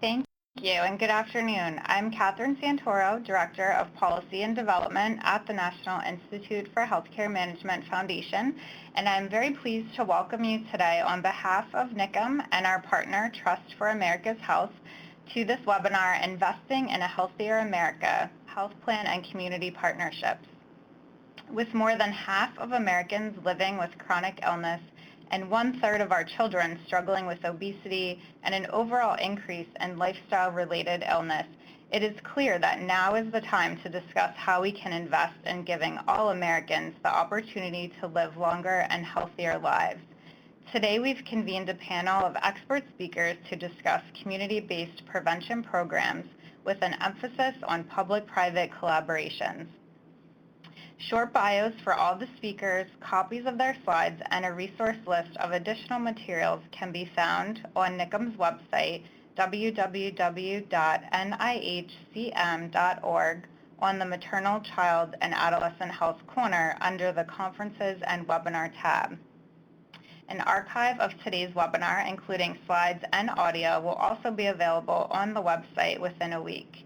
Thank you, and good afternoon. I'm Catherine Santoro, Director of Policy and Development at the National Institute for Healthcare Management Foundation, and I'm very pleased to welcome you today on behalf of NIHCM and our partner, Trust for America's Health, to this webinar, Investing in a Healthier America, Health Plan and Community Partnerships. With more than half of Americans living with chronic illness and 1/3 of our children struggling with obesity and an overall increase in lifestyle-related illness, it is clear that now is the time to discuss how we can invest in giving all Americans the opportunity to live longer and healthier lives. Today, we've convened a panel of expert speakers to discuss community-based prevention programs with an emphasis on public-private collaborations. Short bios for all the speakers, copies of their slides, and a resource list of additional materials can be found on NIHCM's website, www.NIHCM.org, on the Maternal, Child, and Adolescent Health corner under the Conferences and Webinar tab. An archive of today's webinar, including slides and audio, will also be available on the website within a week.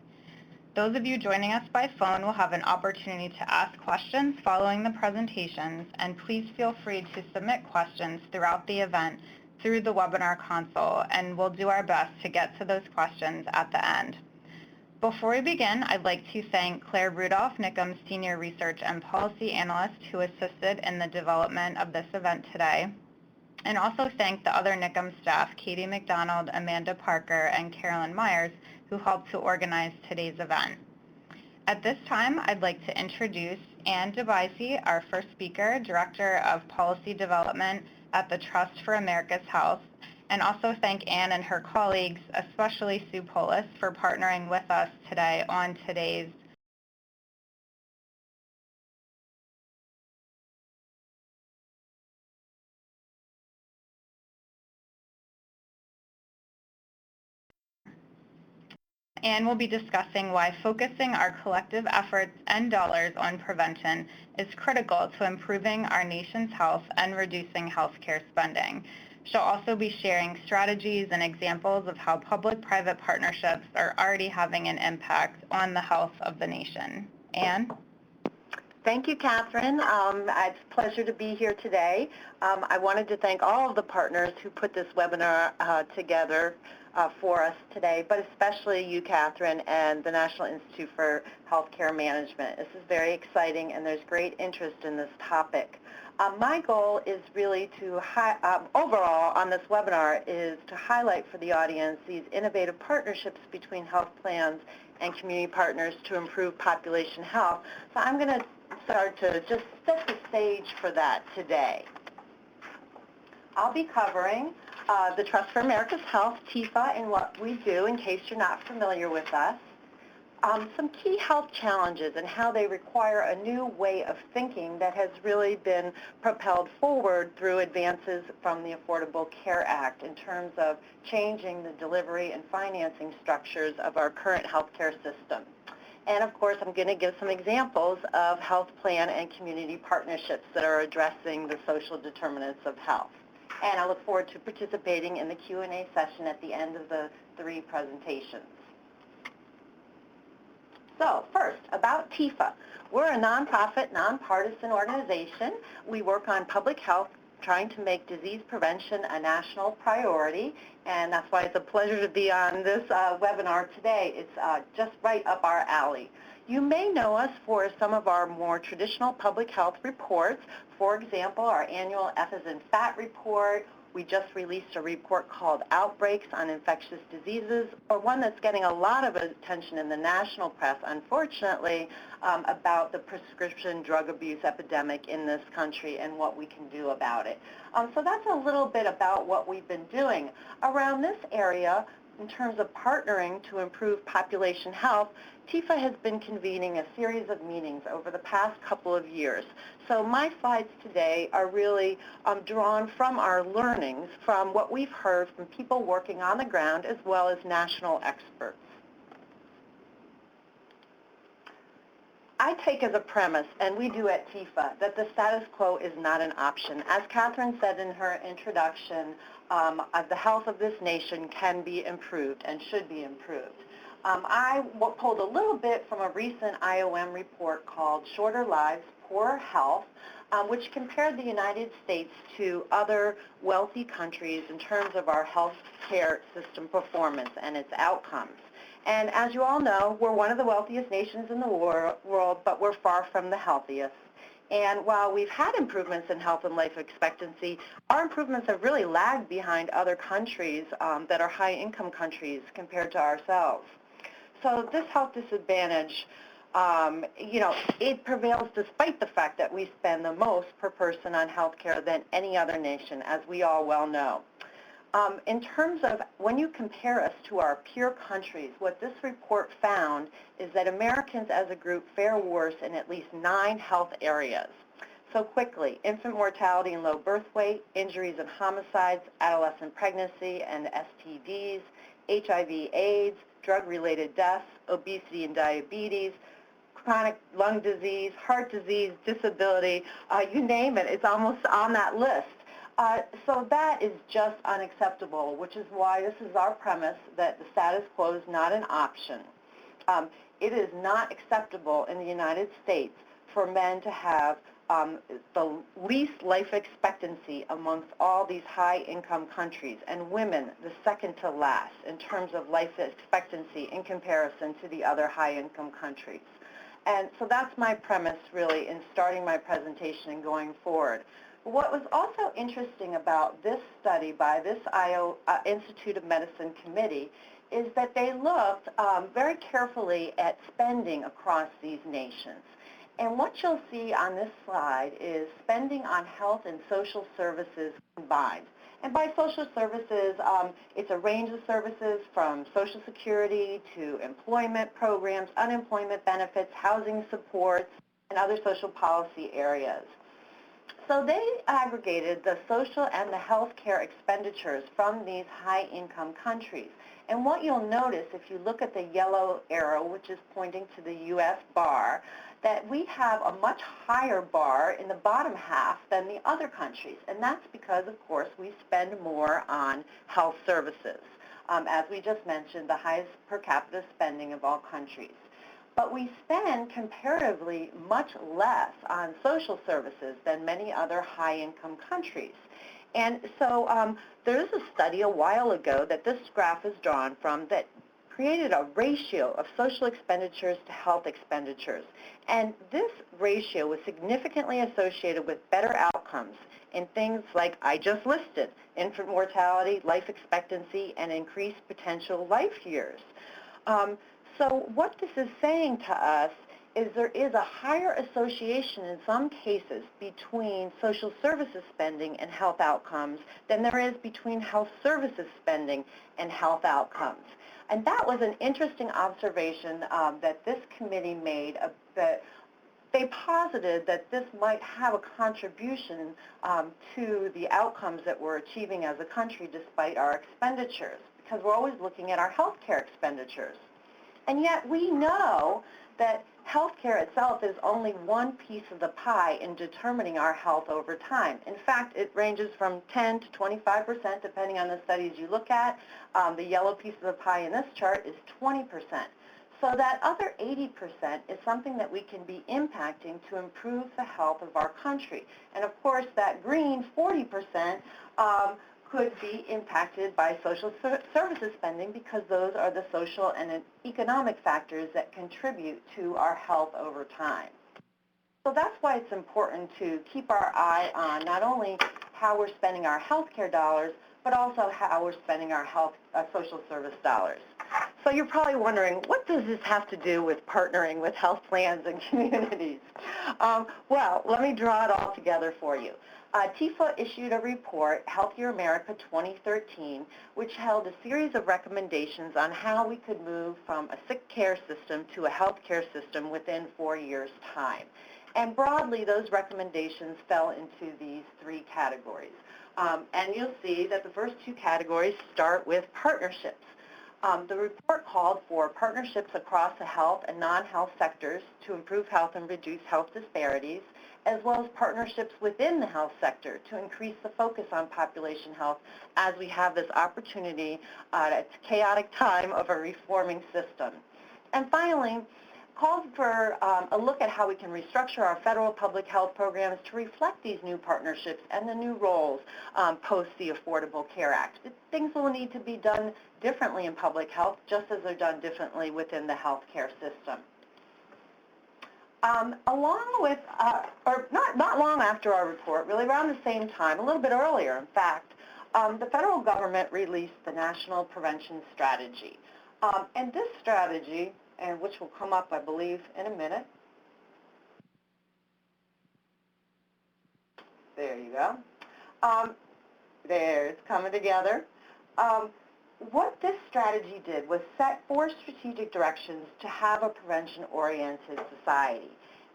Those of you joining us by phone will have an opportunity to ask questions following the presentations, and please feel free to submit questions throughout the event through the webinar console, and we'll do our best to get to those questions at the end. Before we begin, I'd like to thank Claire Rudolph, NIHCM's Senior Research and Policy Analyst, who assisted in the development of this event today, and also thank the other NIHCM staff, Katie McDonald, Amanda Parker, and Carolyn Myers, who helped to organize today's event. At this time, I'd like to introduce Ann DeBiase, our first speaker, Director of Policy Development at the Trust for America's Health, and also thank Ann and her colleagues, especially Sue Polis, for partnering with us today on today's and we'll be discussing why focusing our collective efforts and dollars on prevention is critical to improving our nation's health and reducing healthcare spending. She'll also be sharing strategies and examples of how public-private partnerships are already having an impact on the health of the nation. Ann? Thank you, Catherine. It's a pleasure to be here today. I wanted to thank all of the partners who put this webinar together for us today, but especially you, Catherine, and the National Institute for Healthcare Management. This is very exciting, and there's great interest in this topic. My goal is really to, overall on this webinar, is to highlight for the audience these innovative partnerships between health plans and community partners to improve population health. So I'm going to start to just set the stage for that today. I'll be covering the Trust for America's Health, Tifa, and what we do, in case you're not familiar with us. Some key health challenges and how they require a new way of thinking that has really been propelled forward through advances from the Affordable Care Act in terms of changing the delivery and financing structures of our current healthcare system. And of course, I'm going to give some examples of health plan and community partnerships that are addressing the social determinants of health. And I look forward to participating in the Q&A session at the end of the 3 presentations. So first, about Tifa. We're a nonprofit, nonpartisan organization. We work on public health, trying to make disease prevention a national priority, and that's why it's a pleasure to be on this webinar today. It's just right up our alley. You may know us for some of our more traditional public health reports. For example, our annual F as in Fat report. We just released a report called Outbreaks on Infectious Diseases, or one that's getting a lot of attention in the national press, unfortunately, about the prescription drug abuse epidemic in this country and what we can do about it. So that's a little bit about what we've been doing. Around this area, in terms of partnering to improve population health, Tifa has been convening a series of meetings over the past couple of years. So my slides today are really drawn from our learnings, from what we've heard from people working on the ground as well as national experts. I take as a premise, and we do at Tifa, that the status quo is not an option. As Catherine said in her introduction, the health of this nation can be improved and should be improved. I pulled a little bit from a recent IOM report called Shorter Lives, Poorer Health, which compared the United States to other wealthy countries in terms of our health care system performance and its outcomes. And as you all know, we're one of the wealthiest nations in the world, but we're far from the healthiest. And while we've had improvements in health and life expectancy, our improvements have really lagged behind other countries that are high-income countries compared to ourselves. So this health disadvantage, it prevails despite the fact that we spend the most per person on health care than any other nation, as we all well know. In terms of when you compare us to our peer countries, what this report found is that Americans as a group fare worse in at least 9 health areas. So quickly, infant mortality and low birth weight, injuries and homicides, adolescent pregnancy and STDs, HIV/AIDS, drug-related deaths, obesity and diabetes, chronic lung disease, heart disease, disability, you name it, it's almost on that list. So that is just unacceptable, which is why this is our premise that the status quo is not an option. It is not acceptable in the United States for men to have the least life expectancy amongst all these high-income countries, and women the second to last in terms of life expectancy in comparison to the other high-income countries. And so that's my premise, really, in starting my presentation and going forward. What was also interesting about this study by this Institute of Medicine committee is that they looked very carefully at spending across these nations. And what you'll see on this slide is spending on health and social services combined. And by social services, it's a range of services from Social Security to employment programs, unemployment benefits, housing supports, and other social policy areas. So they aggregated the social and the health care expenditures from these high-income countries. And what you'll notice if you look at the yellow arrow, which is pointing to the U.S. bar, that we have a much higher bar in the bottom half than the other countries. And that's because, of course, we spend more on health services. As we just mentioned, the highest per capita spending of all countries. But we spend comparatively much less on social services than many other high-income countries. And so there is a study a while ago that this graph is drawn from that created a ratio of social expenditures to health expenditures. And this ratio was significantly associated with better outcomes in things like I just listed, infant mortality, life expectancy, and increased potential life years. So what this is saying to us is there is a higher association in some cases between social services spending and health outcomes than there is between health services spending and health outcomes. And that was an interesting observation that this committee made, that they posited that this might have a contribution to the outcomes that we're achieving as a country despite our expenditures, because we're always looking at our health care expenditures. And yet we know that healthcare itself is only one piece of the pie in determining our health over time. In fact, it ranges from 10 to 25% depending on the studies you look at. The yellow piece of the pie in this chart is 20%. So that other 80% is something that we can be impacting to improve the health of our country. And of course, that green 40% could be impacted by social services spending because those are the social and economic factors that contribute to our health over time. So that's why it's important to keep our eye on not only how we're spending our health care dollars, but also how we're spending our social service dollars. So you're probably wondering, what does this have to do with partnering with health plans and communities? Well, let me draw it all together for you. Tifa issued a report, Healthier America 2013, which held a series of recommendations on how we could move from a sick care system to a health care system within 4 years' time. And broadly, those recommendations fell into these 3 categories. And you'll see that the first 2 categories start with partnerships. The report called for partnerships across the health and non-health sectors to improve health and reduce health disparities, as well as partnerships within the health sector to increase the focus on population health as we have this opportunity at a chaotic time of a reforming system. And finally, calls for a look at how we can restructure our federal public health programs to reflect these new partnerships and the new roles post the Affordable Care Act. Things will need to be done differently in public health, just as they're done differently within the healthcare system. Along with, or not long after our report, really around the same time, a little bit earlier, in fact, the federal government released the National Prevention Strategy. And this strategy, and which will come up, I believe, in a minute. There you go. There, it's coming together. What this strategy did was set 4 strategic directions to have a prevention-oriented society.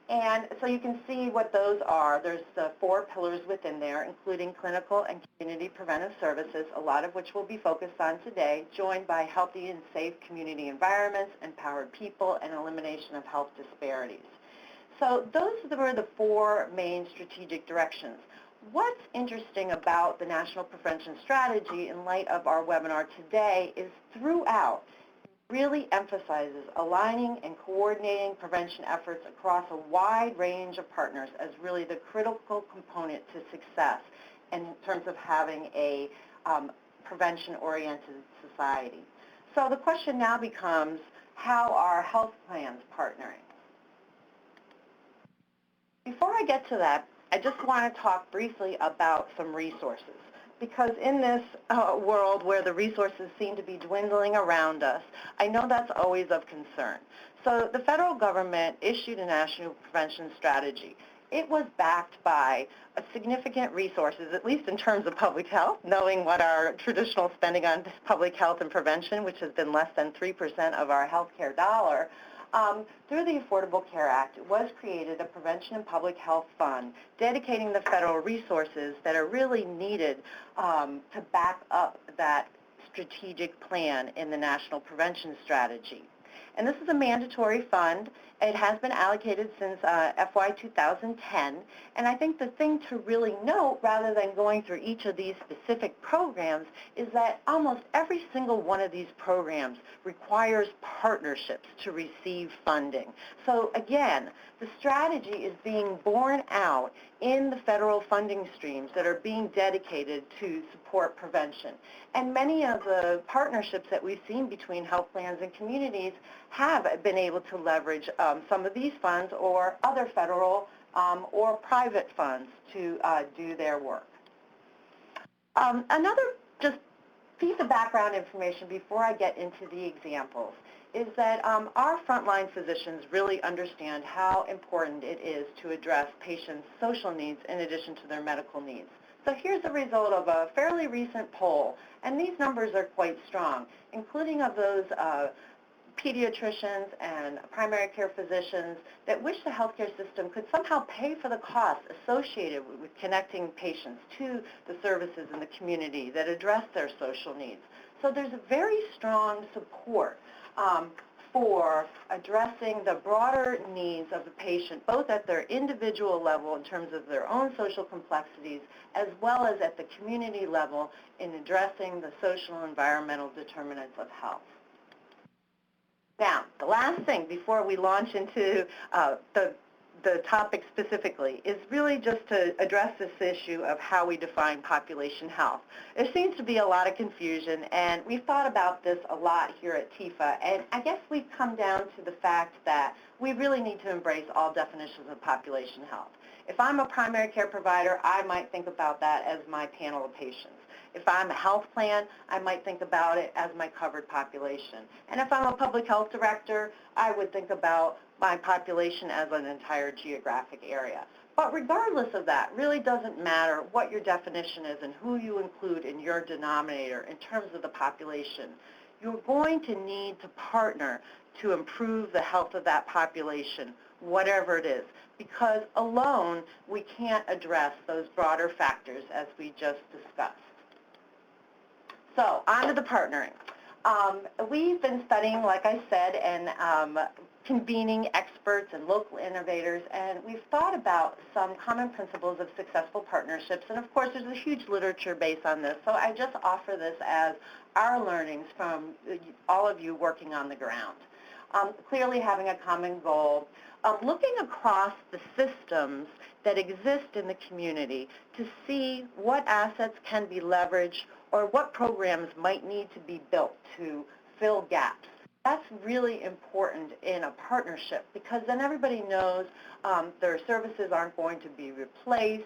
And so you can see what those are. There's the 4 pillars within there, including clinical and community preventive services, a lot of which will be focused on today, joined by healthy and safe community environments, empowered people, and elimination of health disparities. So those were the 4 main strategic directions. What's interesting about the National Prevention Strategy in light of our webinar today is throughout really emphasizes aligning and coordinating prevention efforts across a wide range of partners as really the critical component to success in terms of having a prevention-oriented society. So the question now becomes, how are health plans partnering? Before I get to that, I just want to talk briefly about some resources, because in this world where the resources seem to be dwindling around us, I know that's always of concern. So the federal government issued a National Prevention Strategy. It was backed by significant resources, at least in terms of public health, knowing what our traditional spending on public health and prevention, which has been less than 3% of our healthcare dollar. Through the Affordable Care Act, it was created a Prevention and Public Health Fund, dedicating the federal resources that are really needed to back up that strategic plan in the National Prevention Strategy. And this is a mandatory fund. It has been allocated since FY 2010. And I think the thing to really note, rather than going through each of these specific programs, is that almost every single one of these programs requires partnerships to receive funding. So again, the strategy is being borne out in the federal funding streams that are being dedicated to support prevention. And many of the partnerships that we've seen between health plans and communities have been able to leverage some of these funds or other federal or private funds to do their work. Another just piece of background information before I get into the examples is that our frontline physicians really understand how important it is to address patients' social needs in addition to their medical needs. So here's the result of a fairly recent poll, and these numbers are quite strong, including of those pediatricians and primary care physicians that wish the healthcare system could somehow pay for the costs associated with connecting patients to the services in the community that address their social needs. So there's a very strong support for addressing the broader needs of the patient, both at their individual level in terms of their own social complexities, as well as at the community level in addressing the social and environmental determinants of health. Now, the last thing before we launch into the topic specifically is really just to address this issue of how we define population health. There seems to be a lot of confusion, and we've thought about this a lot here at Tifa, and I guess we've come down to the fact that we really need to embrace all definitions of population health. If I'm a primary care provider, I might think about that as my panel of patients. If I'm a health plan, I might think about it as my covered population. And if I'm a public health director, I would think about my population as an entire geographic area. But regardless of that, really doesn't matter what your definition is and who you include in your denominator in terms of the population. You're going to need to partner to improve the health of that population, whatever it is, because alone we can't address those broader factors as we just discussed. So on to the partnering. We've been studying, like I said, and convening experts and local innovators, and we've thought about some common principles of successful partnerships, and of course there's a huge literature base on this, so I just offer this as our learnings from all of you working on the ground. Clearly having a common goal, looking across the systems that exist in the community to see what assets can be leveraged or what programs might need to be built to fill gaps. That's really important in a partnership because then everybody knows their services aren't going to be replaced,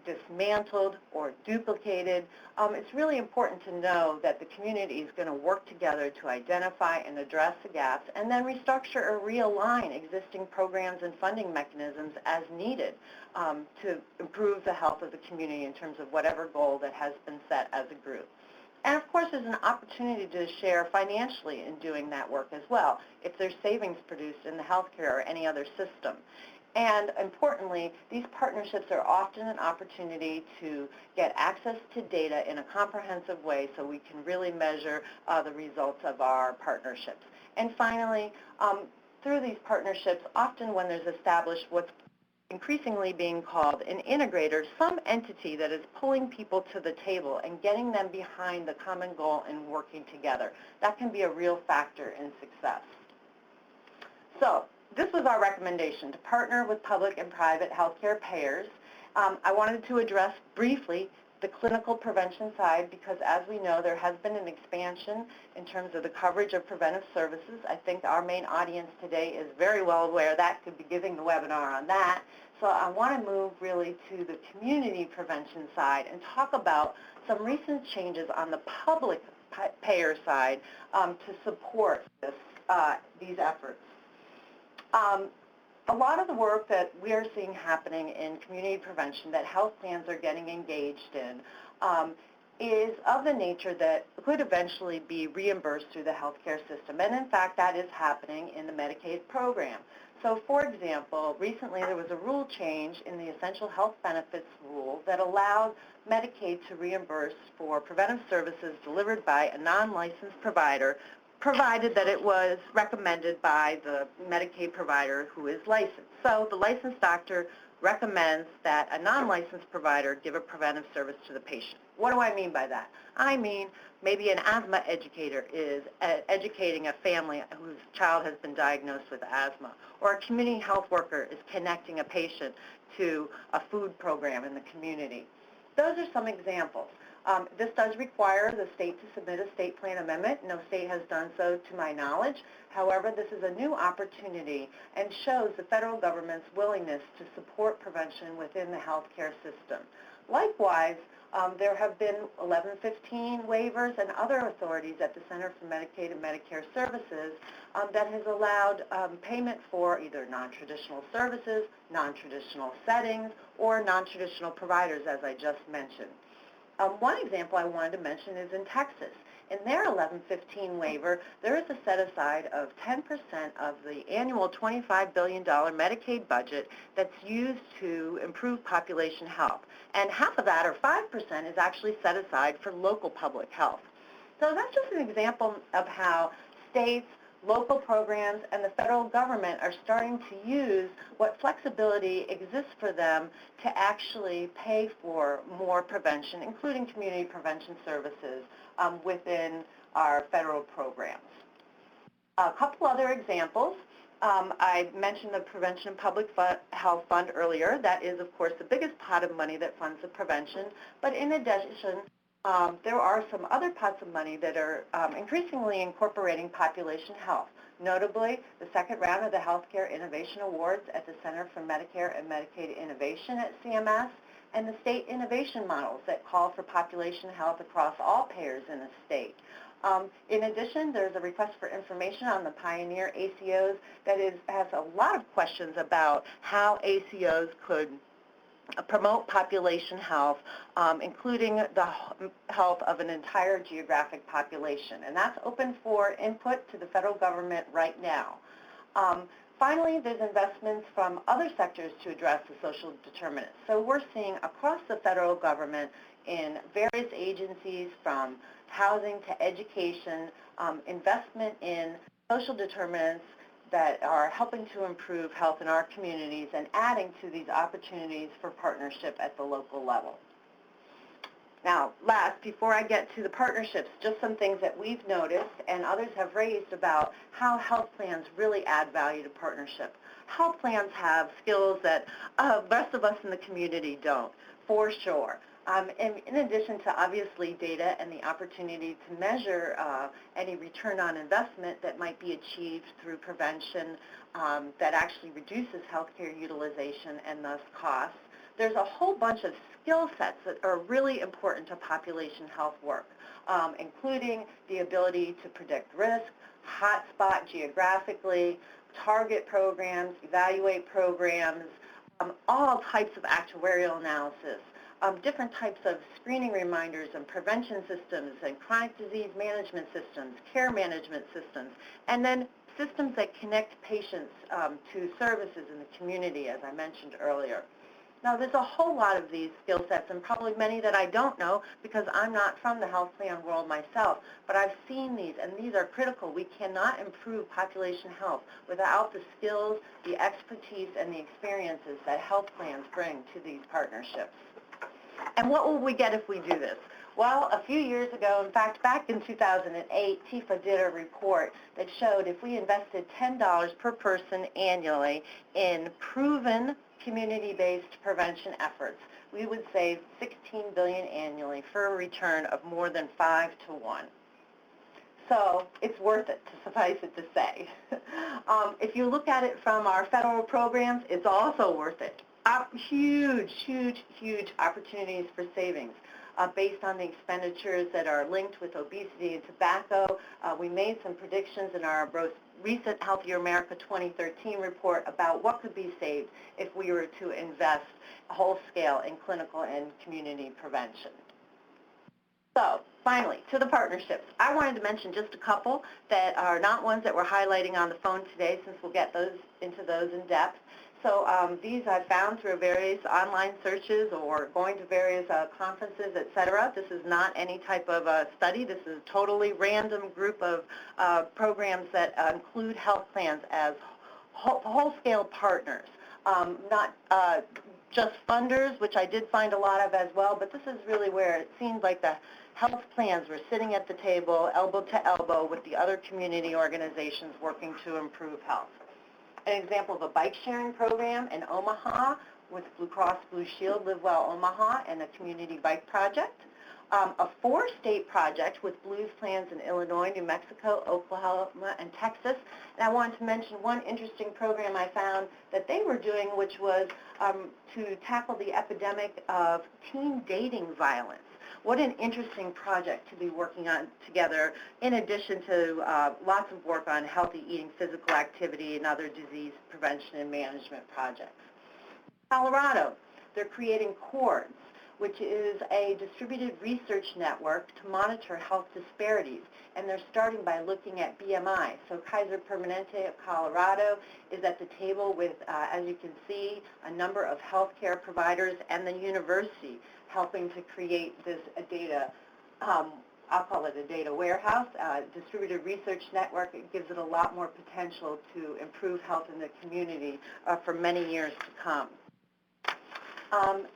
dismantled, or duplicated. It's really important to know that the community is going to work together to identify and address the gaps and then restructure or realign existing programs and funding mechanisms as needed to improve the health of the community in terms of whatever goal that has been set as a group. And of course, there's an opportunity to share financially in doing that work as well, if there's savings produced in the healthcare or any other system. And importantly, these partnerships are often an opportunity to get access to data in a comprehensive way so we can really measure the results of our partnerships. And finally, through these partnerships, often when there's established what's increasingly being called an integrator, some entity that is pulling people to the table and getting them behind the common goal and working together. That can be a real factor in success. So this was our recommendation, to partner with public and private healthcare payers. I wanted to address briefly the clinical prevention side because, as we know, there has been an expansion in terms of the coverage of preventive services. I think our main audience today is very well aware that could be giving the webinar on that. So I want to move really to the community prevention side and talk about some recent changes on the public payer side to support these efforts. A lot of the work that we are seeing happening in community prevention that health plans are getting engaged in is of the nature that could eventually be reimbursed through the healthcare system. And in fact, that is happening in the Medicaid program. So for example, recently there was a rule change in the Essential Health Benefits rule that allowed Medicaid to reimburse for preventive services delivered by a non-licensed provider, provided that it was recommended by the Medicaid provider who is licensed. So the licensed doctor recommends that a non-licensed provider give a preventive service to the patient. What do I mean by that? I mean maybe an asthma educator is educating a family whose child has been diagnosed with asthma, or a community health worker is connecting a patient to a food program in the community. Those are some examples. This does require the state to submit a state plan amendment. No state has done so to my knowledge. However, this is a new opportunity and shows the federal government's willingness to support prevention within the healthcare system. Likewise, there have been 1115 waivers and other authorities at the Center for Medicaid and Medicare Services that has allowed payment for either non-traditional services, non-traditional settings, or non-traditional providers, as I just mentioned. One example I wanted to mention is in Texas. In their 1115 waiver, there is a set-aside of 10% of the annual $25 billion Medicaid budget that's used to improve population health. And half of that, or 5%, is actually set aside for local public health. So that's just an example of how states, local programs, and the federal government are starting to use what flexibility exists for them to actually pay for more prevention, including community prevention services within our federal programs. A couple other examples. I mentioned the Prevention Public Health Fund earlier. That is, of course, the biggest pot of money that funds the prevention. But in addition, there are some other pots of money that are increasingly incorporating population health, notably the second round of the Healthcare Innovation Awards at the Center for Medicare and Medicaid Innovation at CMS, and the state innovation models that call for population health across all payers in the state. In addition, there's a request for information on the Pioneer ACOs that has a lot of questions about how ACOs could promote population health, including the health of an entire geographic population. And that's open for input to the federal government right now. Finally, there's investments from other sectors to address the social determinants. So we're seeing across the federal government in various agencies, from housing to education, investment in social determinants that are helping to improve health in our communities and adding to these opportunities for partnership at the local level. Now, last, before I get to the partnerships, just some things that we've noticed and others have raised about how health plans really add value to partnership. Health plans have skills that the rest of us in the community don't, for sure. And in addition to obviously data and the opportunity to measure any return on investment that might be achieved through prevention that actually reduces healthcare utilization and thus costs, there's a whole bunch of skill sets that are really important to population health work, including the ability to predict risk, hotspot geographically, target programs, evaluate programs, all types of actuarial analysis, different types of screening reminders and prevention systems and chronic disease management systems, care management systems, and then systems that connect patients to services in the community, as I mentioned earlier. Now, there's a whole lot of these skill sets, and probably many that I don't know because I'm not from the health plan world myself, but I've seen these, and these are critical. We cannot improve population health without the skills, the expertise, and the experiences that health plans bring to these partnerships. And what will we get if we do this? Well, a few years ago, in fact, back in 2008, Tifa did a report that showed if we invested $10 per person annually in proven community-based prevention efforts, we would save $16 billion annually for a return of more than 5 to 1. So it's worth it, to suffice it to say. If you look at it from our federal programs, it's also worth it. Huge, huge, huge opportunities for savings. Based on the expenditures that are linked with obesity and tobacco. We made some predictions in our most recent Healthier America 2013 report about what could be saved if we were to invest whole scale in clinical and community prevention. So finally, to the partnerships. I wanted to mention just a couple that are not ones that we're highlighting on the phone today, since we'll get into those in depth. So these I found through various online searches or going to various conferences, et cetera. This is not any type of study. This is a totally random group of programs that include health plans as whole-scale partners, not just funders, which I did find a lot of as well, but this is really where it seemed like the health plans were sitting at the table, elbow to elbow, with the other community organizations working to improve health. An example of a bike-sharing program in Omaha with Blue Cross Blue Shield, Live Well Omaha, and a community bike project. A 4-state project with Blues plans in Illinois, New Mexico, Oklahoma, and Texas. And I wanted to mention one interesting program I found that they were doing, which was to tackle the epidemic of teen dating violence. What an interesting project to be working on together, in addition to lots of work on healthy eating, physical activity, and other disease prevention and management projects. Colorado, they're creating CORDS, which is a distributed research network to monitor health disparities, and they're starting by looking at BMI. So Kaiser Permanente of Colorado is at the table with, as you can see, a number of healthcare providers and the university helping to create this data, I'll call it a data warehouse, distributed research network. It gives it a lot more potential to improve health in the community for many years to come.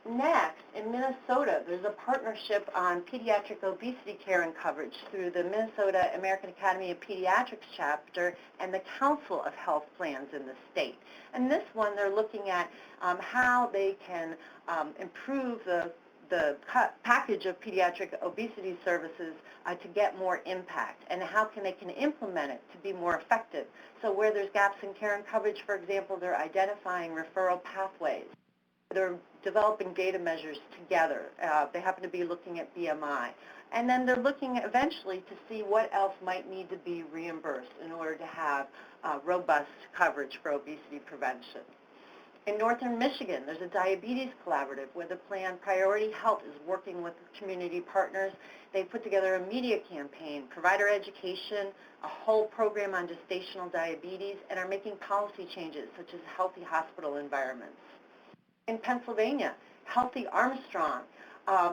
Next, in Minnesota, there's a partnership on pediatric obesity care and coverage through the Minnesota American Academy of Pediatrics chapter and the Council of Health Plans in the state. And this one, they're looking at how they can improve the package of pediatric obesity services to get more impact, and how they can implement it to be more effective. So where there's gaps in care and coverage, for example, they're identifying referral pathways. They're developing data measures together. They happen to be looking at BMI. And then they're looking eventually to see what else might need to be reimbursed in order to have robust coverage for obesity prevention. In northern Michigan, there's a diabetes collaborative where the plan Priority Health is working with community partners. They put together a media campaign, provider education, a whole program on gestational diabetes, and are making policy changes such as healthy hospital environments. In Pennsylvania, Healthy Armstrong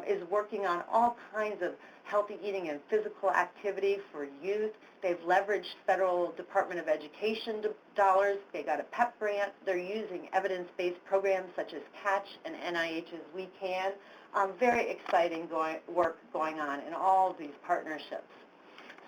is working on all kinds of healthy eating and physical activity for youth. They've leveraged federal Department of Education dollars. They got a PEP grant. They're using evidence-based programs such as CATCH and NIH's We Can. Very exciting work going on in all of these partnerships.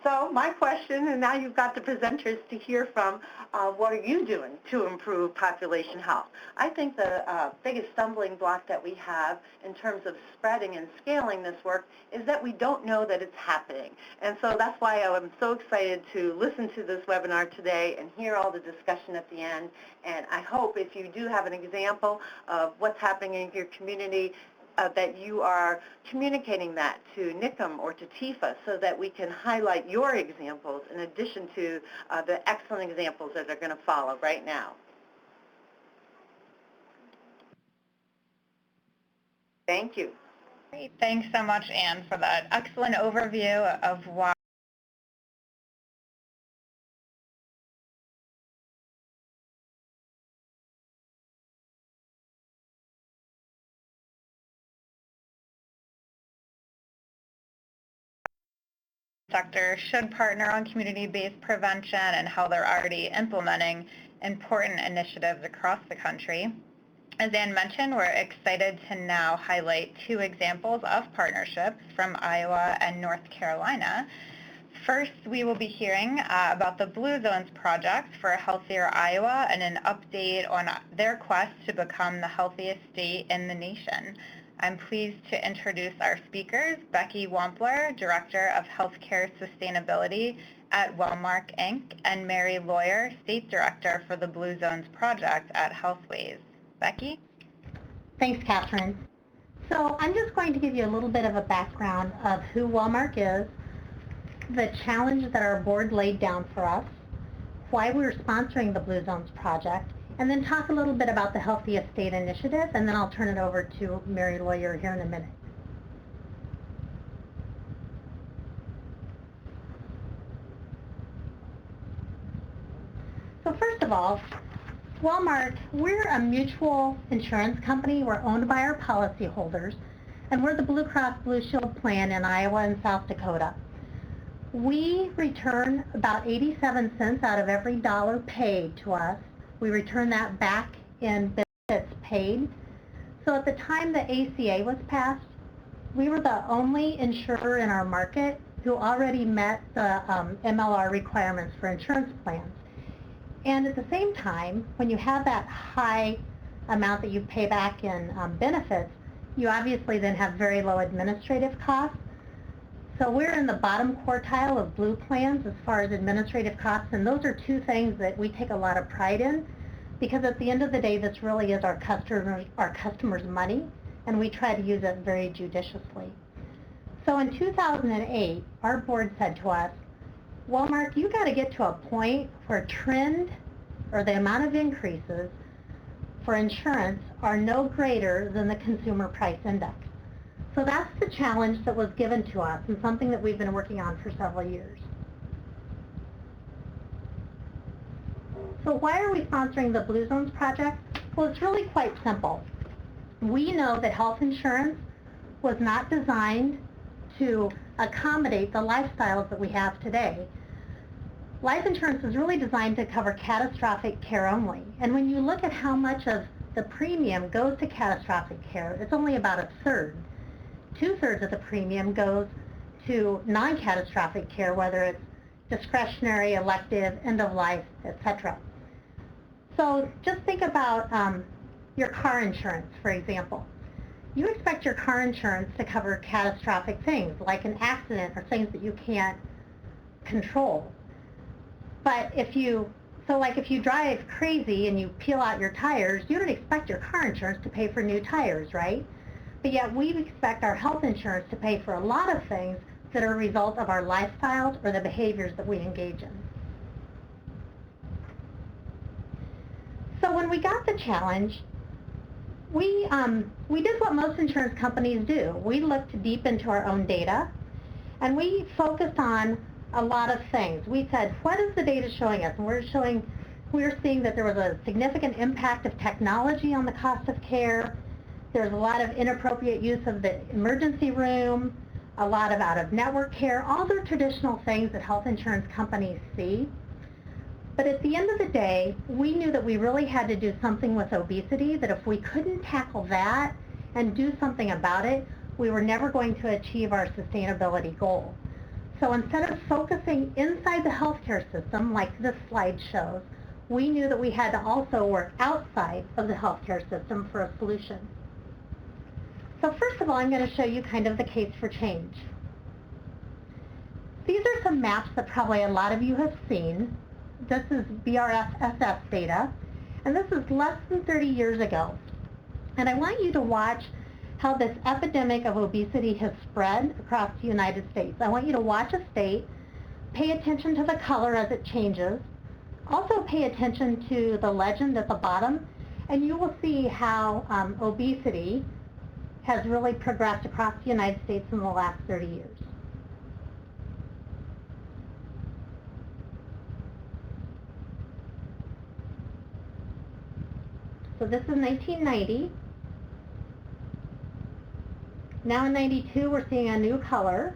So my question, and now you've got the presenters to hear from, what are you doing to improve population health? I think the biggest stumbling block that we have in terms of spreading and scaling this work is that we don't know that it's happening. And so that's why I'm so excited to listen to this webinar today and hear all the discussion at the end. And I hope if you do have an example of what's happening in your community, that you are communicating that to NIHCM or to Tifa so that we can highlight your examples in addition to the excellent examples that are going to follow right now. Thank you. Great. Thanks so much, Anne, for that excellent overview of why sector should partner on community-based prevention and how they're already implementing important initiatives across the country. As Anne mentioned, we're excited to now highlight 2 examples of partnerships from Iowa and North Carolina. First, we will be hearing about the Blue Zones Project for a Healthier Iowa and an update on their quest to become the healthiest state in the nation. I'm pleased to introduce our speakers, Becky Wampler, Director of Healthcare Sustainability at Wellmark Inc., and Mary Lawyer, State Director for the Blue Zones Project at Healthways. Becky? Thanks, Catherine. So I'm just going to give you a little bit of a background of who Wellmark is, the challenge that our board laid down for us, why we're sponsoring the Blue Zones Project, and then talk a little bit about the Healthiest State Initiative, and then I'll turn it over to Mary Lawyer here in a minute. So first of all, Wellmark, we're a mutual insurance company. We're owned by our policyholders, and we're the Blue Cross Blue Shield plan in Iowa and South Dakota. We return about 87 cents out of every dollar paid to us. We return that back in benefits paid. So at the time the ACA was passed, we were the only insurer in our market who already met the MLR requirements for insurance plans. And at the same time, when you have that high amount that you pay back in benefits, you obviously then have very low administrative costs. So we're in the bottom quartile of blue plans as far as administrative costs, and those are 2 things that we take a lot of pride in, because at the end of the day, this really is our customers' money, and we try to use it very judiciously. So in 2008, our board said to us, Wellmark, you got to get to a point where trend or the amount of increases for insurance are no greater than the Consumer Price Index. So that's the challenge that was given to us and something that we've been working on for several years. So why are we sponsoring the Blue Zones Project? Well, it's really quite simple. We know that health insurance was not designed to accommodate the lifestyles that we have today. Life insurance is really designed to cover catastrophic care only. And when you look at how much of the premium goes to catastrophic care, it's only about 1/3. 2/3 of the premium goes to non-catastrophic care, whether it's discretionary, elective, end of life, etc. So just think about your car insurance, for example. You expect your car insurance to cover catastrophic things like an accident or things that you can't control. But if you drive crazy and you peel out your tires, you don't expect your car insurance to pay for new tires, right? But yet we expect our health insurance to pay for a lot of things that are a result of our lifestyles or the behaviors that we engage in. So when we got the challenge, we did what most insurance companies do. We looked deep into our own data, and we focused on a lot of things. We said, what is the data showing us? And we're seeing that there was a significant impact of technology on the cost of care. There's a lot of inappropriate use of the emergency room, a lot of out-of-network care, all the traditional things that health insurance companies see. But at the end of the day, we knew that we really had to do something with obesity, that if we couldn't tackle that and do something about it, we were never going to achieve our sustainability goal. So instead of focusing inside the healthcare system, like this slide shows, we knew that we had to also work outside of the healthcare system for a solution. So first of all, I'm going to show you kind of the case for change. These are some maps that probably a lot of you have seen. This is BRFSS data, and this is less than 30 years ago. And I want you to watch how this epidemic of obesity has spread across the United States. I want you to watch a state, pay attention to the color as it changes, also pay attention to the legend at the bottom, and you will see how obesity has really progressed across the United States in the last 30 years. So this is 1990. Now in 92, we're seeing a new color.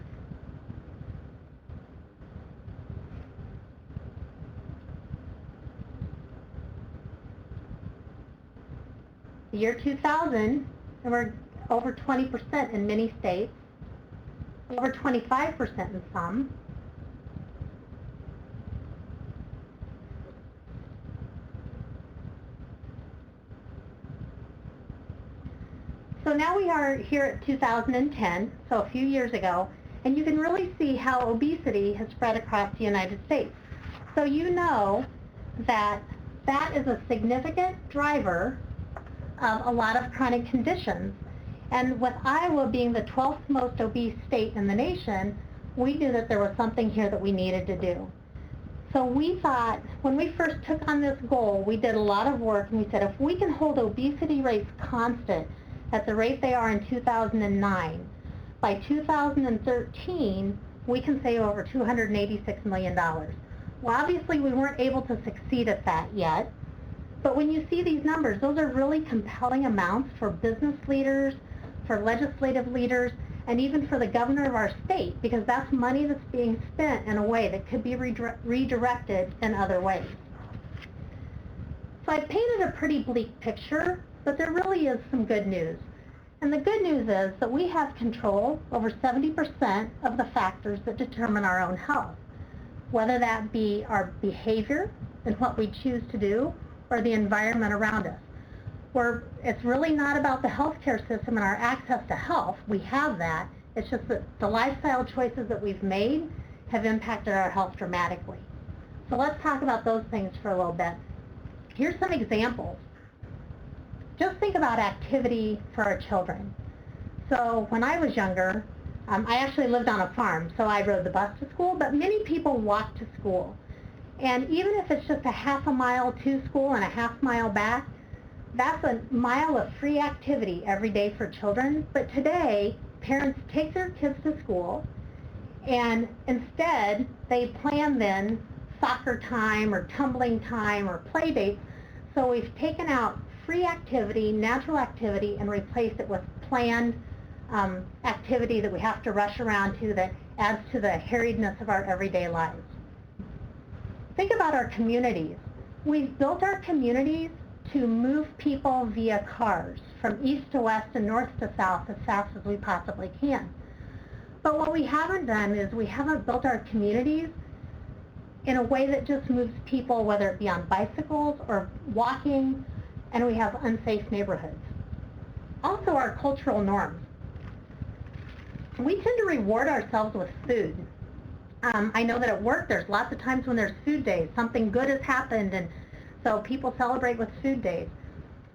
The year 2000, and we're over 20% in many states, over 25% in some. So now we are here at 2010, so a few years ago, and you can really see how obesity has spread across the United States. So you know that that is a significant driver of a lot of chronic conditions. And with Iowa being the 12th most obese state in the nation, we knew that there was something here that we needed to do. So we thought, when we first took on this goal, we did a lot of work, and we said, if we can hold obesity rates constant at the rate they are in 2009, by 2013, we can save over $286 million. Well, obviously, we weren't able to succeed at that yet, but when you see these numbers, those are really compelling amounts for business leaders, for legislative leaders, and even for the governor of our state, because that's money that's being spent in a way that could be redirected in other ways. So I've painted a pretty bleak picture, but there really is some good news. And the good news is that we have control over 70% of the factors that determine our own health, whether that be our behavior and what we choose to do, or the environment around us. It's really not about the healthcare system and our access to health. We have that. It's just that the lifestyle choices that we've made have impacted our health dramatically. So let's talk about those things for a little bit. Here's some examples. Just think about activity for our children. So when I was younger, I actually lived on a farm, so I rode the bus to school, but many people walk to school. And even if it's just a half a mile to school and a half mile back, that's a mile of free activity every day for children. But today, parents take their kids to school, and instead they plan then soccer time or tumbling time or play dates. So we've taken out free activity, natural activity, and replaced it with planned activity that we have to rush around to that adds to the harriedness of our everyday lives. Think about our communities. We've built our communities to move people via cars from east to west and north to south as fast as we possibly can. But what we haven't done is we haven't built our communities in a way that just moves people, whether it be on bicycles or walking, and we have unsafe neighborhoods. Also, our cultural norms. We tend to reward ourselves with food. I know that at work there's lots of times when there's food days, something good has happened, and so people celebrate with food days.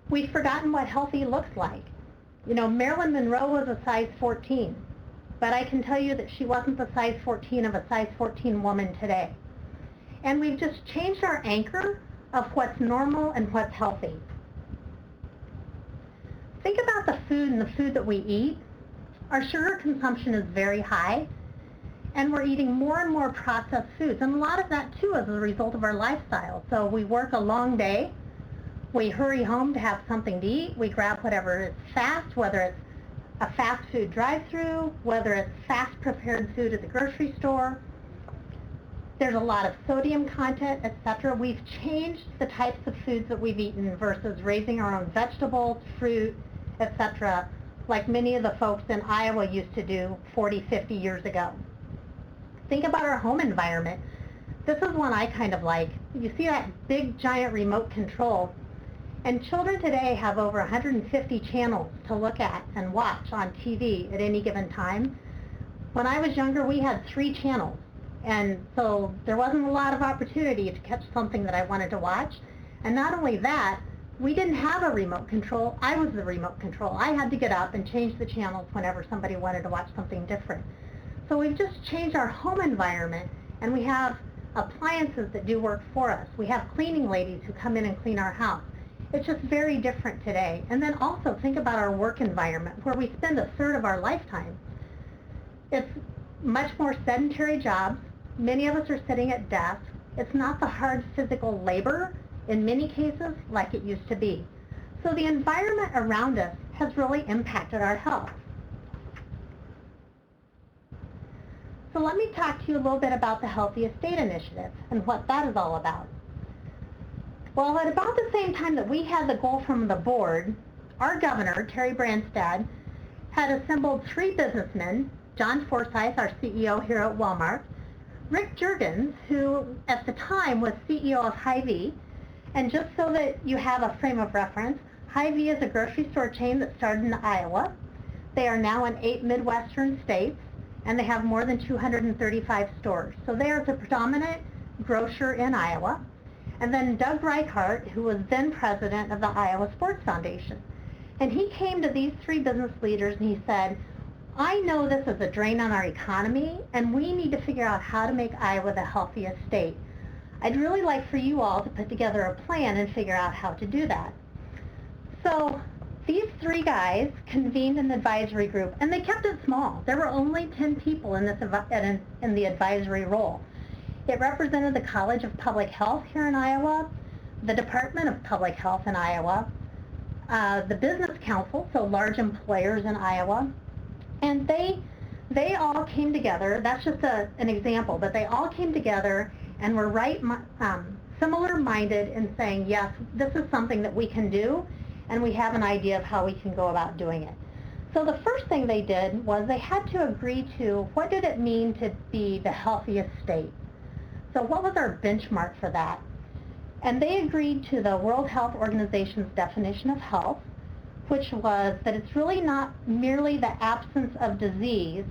We've forgotten what healthy looks like. You know, Marilyn Monroe was a size 14, but I can tell you that she wasn't the size 14 of a size 14 woman today. And we've just changed our anchor of what's normal and what's healthy. Think about the food and the food that we eat. Our sugar consumption is very high, and we're eating more and more processed foods. And a lot of that, too, is a result of our lifestyle. So we work a long day. We hurry home to have something to eat. We grab whatever is fast, whether it's a fast food drive-through, whether it's fast prepared food at the grocery store. There's a lot of sodium content, etc. We've changed the types of foods that we've eaten versus raising our own vegetables, fruit, etc., like many of the folks in Iowa used to do 40, 50 years ago. Think about our home environment. This is one I kind of like. You see that big, giant remote control, and children today have over 150 channels to look at and watch on TV at any given time. When I was younger, we had 3 channels, and so there wasn't a lot of opportunity to catch something that I wanted to watch. And not only that, we didn't have a remote control. I was the remote control. I had to get up and change the channels whenever somebody wanted to watch something different. So we've just changed our home environment, and we have appliances that do work for us. We have cleaning ladies who come in and clean our house. It's just very different today. And then also think about our work environment, where we spend a third of our lifetime. It's much more sedentary jobs. Many of us are sitting at desks. It's not the hard physical labor in many cases like it used to be. So the environment around us has really impacted our health. So let me talk to you a little bit about the Healthiest State Initiative and what that is all about. Well, at about the same time that we had the goal from the board, our governor, Terry Branstad, had assembled 3 businessmen, John Forsyth, our CEO here at Walmart, Rick Juergens, who at the time was CEO of Hy-Vee, and just so that you have a frame of reference, Hy-Vee is a grocery store chain that started in Iowa. They are now in 8 Midwestern states, and they have more than 235 stores. So they are the predominant grocer in Iowa. And then Doug Reichart, who was then president of the Iowa Sports Foundation. And he came to these 3 business leaders and he said, I know this is a drain on our economy, and we need to figure out how to make Iowa the healthiest state. I'd really like for you all to put together a plan and figure out how to do that. So these 3 guys convened an advisory group, and they kept it small. There were only 10 people in the advisory role. It represented the College of Public Health here in Iowa, the Department of Public Health in Iowa, the Business Council, so large employers in Iowa, and they all came together. That's just an example, but they all came together and were similar-minded in saying, yes, this is something that we can do, and we have an idea of how we can go about doing it. So the first thing they did was they had to agree to what did it mean to be the healthiest state. So what was our benchmark for that? And they agreed to the World Health Organization's definition of health, which was that it's really not merely the absence of disease,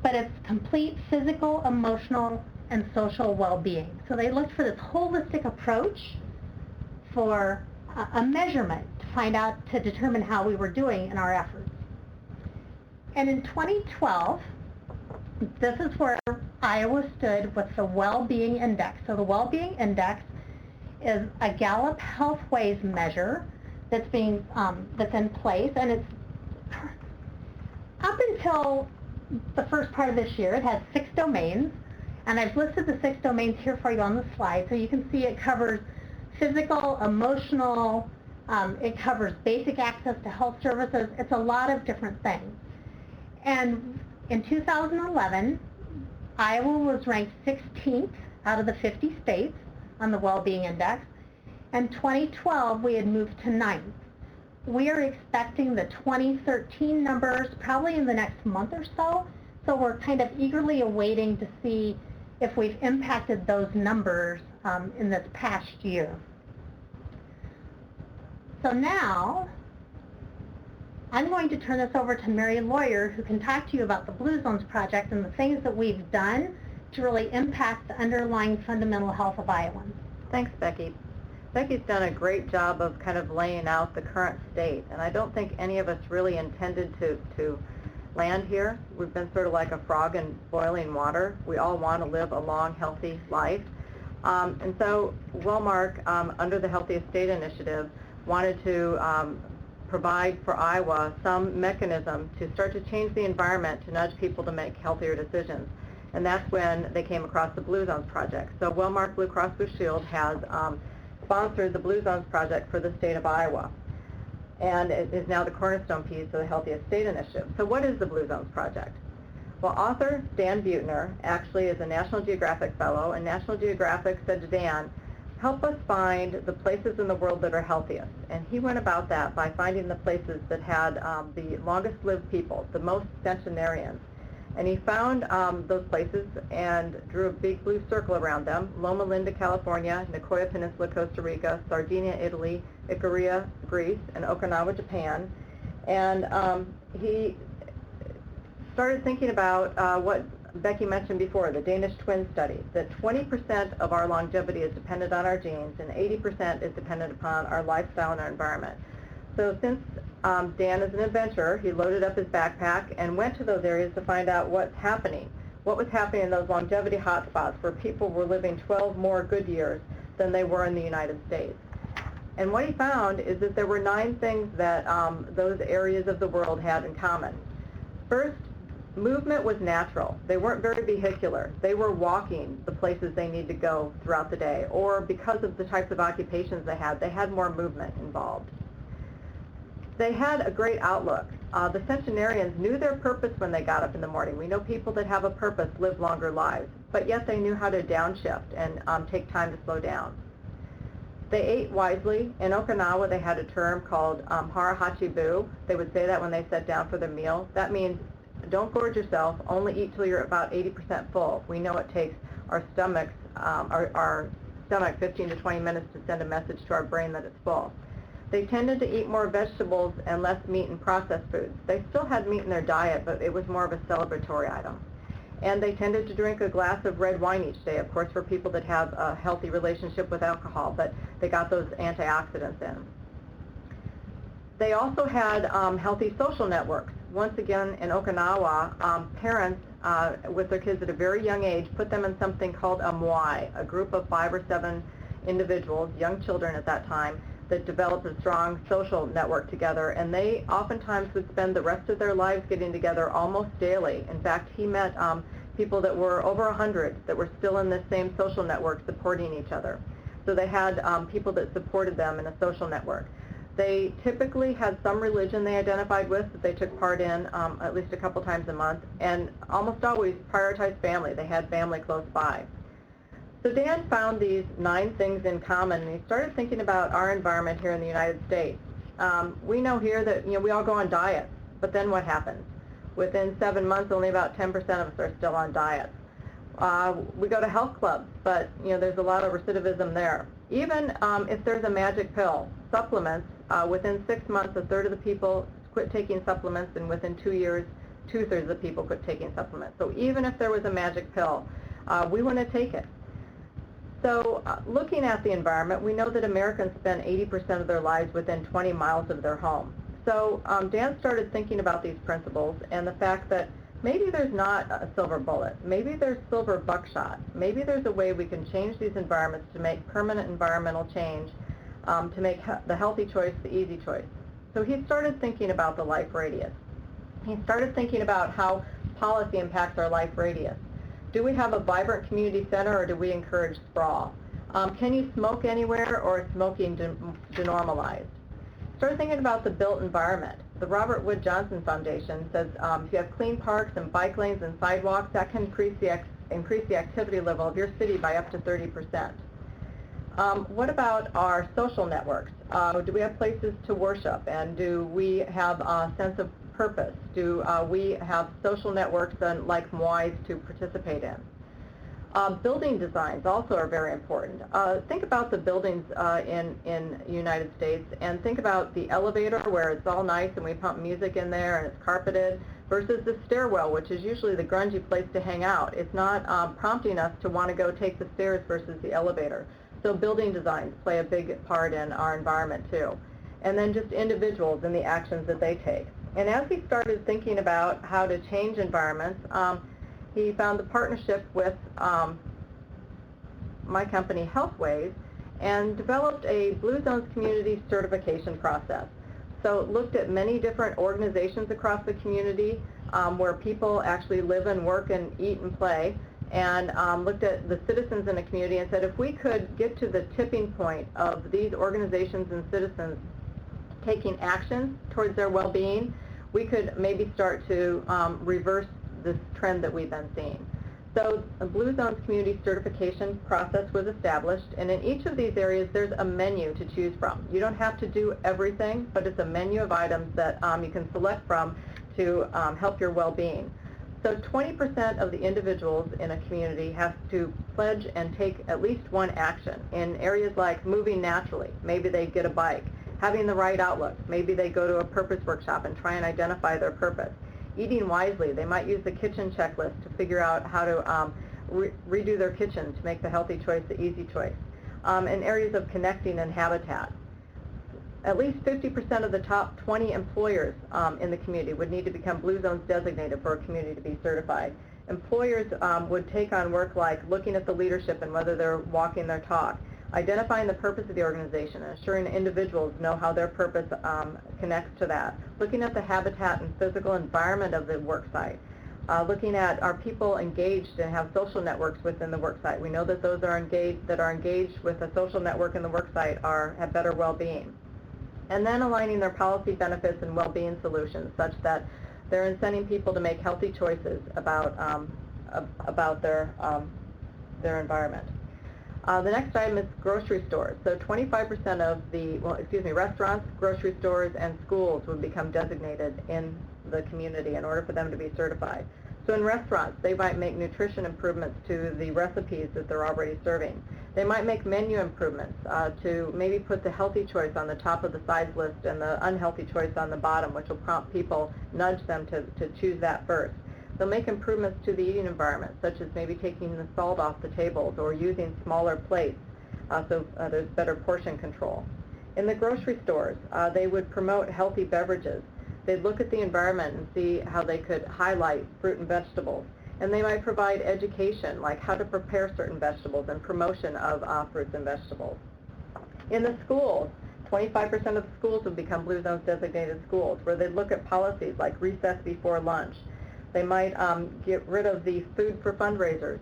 but it's complete physical, emotional, and social well-being. So they looked for this holistic approach for a measurement to find out, to determine how we were doing in our efforts. And in 2012, this is where Iowa stood with the WellBeing Index. So the WellBeing Index is a Gallup HealthWays measure that's in place, and it's up until the first part of this year, it has 6 domains, and I've listed the 6 domains here for you on the slide, so you can see it covers physical, emotional, it covers basic access to health services. It's a lot of different things. And in 2011, Iowa was ranked 16th out of the 50 states on the WellBeing Index. And 2012, we had moved to 9th. We are expecting the 2013 numbers probably in the next month or so. So we're kind of eagerly awaiting to see if we've impacted those numbers in this past year. So now, I'm going to turn this over to Mary Lawyer, who can talk to you about the Blue Zones Project and the things that we've done to really impact the underlying fundamental health of Iowans. Thanks, Becky. Becky's done a great job of kind of laying out the current state, and I don't think any of us really intended to land here. We've been sort of like a frog in boiling water. We all want to live a long, healthy life. And so Wellmark, under the Healthiest State Initiative, wanted to provide for Iowa some mechanism to start to change the environment to nudge people to make healthier decisions. And that's when they came across the Blue Zones Project. So Wellmark Blue Cross Blue Shield has sponsored the Blue Zones Project for the state of Iowa, and it is now the cornerstone piece of the Healthiest State Initiative. So what is the Blue Zones Project? Well, author Dan Buettner actually is a National Geographic Fellow, and National Geographic said to Dan, help us find the places in the world that are healthiest. And he went about that by finding the places that had the longest lived people, the most centenarians. And he found those places and drew a big blue circle around them: Loma Linda, California; Nicoya Peninsula, Costa Rica; Sardinia, Italy; Icaria, Greece; and Okinawa, Japan. And he started thinking about what Becky mentioned before, the Danish twin study, that 20% of our longevity is dependent on our genes and 80% is dependent upon our lifestyle and our environment. So since Dan is an adventurer, he loaded up his backpack and went to those areas to find out what's happening. What was happening in those longevity hotspots where people were living 12 more good years than they were in the United States. And what he found is that there were 9 things that those areas of the world had in common. First, movement was natural. They weren't very vehicular. They were walking the places they need to go throughout the day, or because of the types of occupations they had more movement involved. They had a great outlook. The centenarians knew their purpose when they got up in the morning. We know people that have a purpose live longer lives, but yet they knew how to downshift and take time to slow down. They ate wisely. In Okinawa, they had a term called hara-hachi-bu. They would say that when they sat down for their meal. That means don't gorge yourself, only eat till you're about 80% full. We know it takes our stomach 15 to 20 minutes to send a message to our brain that it's full. They tended to eat more vegetables and less meat and processed foods. They still had meat in their diet, but it was more of a celebratory item. And they tended to drink a glass of red wine each day, of course, for people that have a healthy relationship with alcohol, but they got those antioxidants in. They also had healthy social networks. Once again, in Okinawa, parents with their kids at a very young age put them in something called a moai, a group of 5 or 7 individuals, young children at that time, that developed a strong social network together, and they oftentimes would spend the rest of their lives getting together almost daily. In fact, he met people that were over 100 that were still in this same social network supporting each other. So they had people that supported them in a social network. They typically had some religion they identified with that they took part in at least a couple times a month, and almost always prioritized family. They had family close by. So Dan found these 9 things in common, and he started thinking about our environment here in the United States. We know here that we all go on diets, but then what happens? Within 7 months, only about 10% of us are still on diets. We go to health clubs, but there's a lot of recidivism there. Even if there's a magic pill, supplements, within 6 months, 1/3 of the people quit taking supplements, and within 2 years, 2/3 of the people quit taking supplements. So even if there was a magic pill, we want to take it. So looking at the environment, we know that Americans spend 80% of their lives within 20 miles of their home. So Dan started thinking about these principles and the fact that maybe there's not a silver bullet. Maybe there's silver buckshot. Maybe there's a way we can change these environments to make permanent environmental change, to make the healthy choice the easy choice. So he started thinking about the life radius. He started thinking about how policy impacts our life radius. Do we have a vibrant community center, or do we encourage sprawl? Can you smoke anywhere, or is smoking denormalized? Start thinking about the built environment. The Robert Wood Johnson Foundation says if you have clean parks and bike lanes and sidewalks, that can increase the activity level of your city by up to 30%. What about our social networks? Do we have places to worship, and do we have a sense of purpose? Do we have social networks like moais to participate in? Building designs also are very important. Think about the buildings in the United States, and think about the elevator where it's all nice and we pump music in there and it's carpeted, versus the stairwell, which is usually the grungy place to hang out. It's not prompting us to want to go take the stairs versus the elevator. So building designs play a big part in our environment too. And then just individuals and the actions that they take. And as he started thinking about how to change environments, he found the partnership with my company, Healthways, and developed a Blue Zones community certification process. So it looked at many different organizations across the community where people actually live and work and eat and play, and looked at the citizens in the community and said if we could get to the tipping point of these organizations and citizens taking action towards their well-being, we could maybe start to reverse this trend that we've been seeing. So a Blue Zones community certification process was established, and in each of these areas there's a menu to choose from. You don't have to do everything, but it's a menu of items that you can select from to help your well-being. So 20% of the individuals in a community have to pledge and take at least one action in areas like moving naturally. Maybe they get a bike. Having the right outlook. Maybe they go to a purpose workshop and try and identify their purpose. Eating wisely. They might use the kitchen checklist to figure out how to redo their kitchen to make the healthy choice the easy choice. In areas of connecting and habitat. At least 50% of the top 20 employers in the community would need to become Blue Zones designated for a community to be certified. Employers would take on work like looking at the leadership and whether they're walking their talk, identifying the purpose of the organization and ensuring individuals know how their purpose connects to that, looking at the habitat and physical environment of the work site, looking at are people engaged and have social networks within the work site. We know that those are engaged with a social network in the work site have better well-being. And then aligning their policy benefits and well-being solutions such that they're incenting people to make healthy choices about their environment. The next item is grocery stores. So 25% of restaurants, grocery stores, and schools would become designated in the community in order for them to be certified. So in restaurants, they might make nutrition improvements to the recipes that they're already serving. They might make menu improvements to maybe put the healthy choice on the top of the size list and the unhealthy choice on the bottom, which will prompt people, nudge them to choose that first. They'll make improvements to the eating environment, such as maybe taking the salt off the tables or using smaller plates so there's better portion control. In the grocery stores, they would promote healthy beverages. They'd look at the environment and see how they could highlight fruit and vegetables. And they might provide education, like how to prepare certain vegetables and promotion of fruits and vegetables. In the schools, 25% of the schools would become Blue Zones designated schools, where they'd look at policies like recess before lunch. They might get rid of the food for fundraisers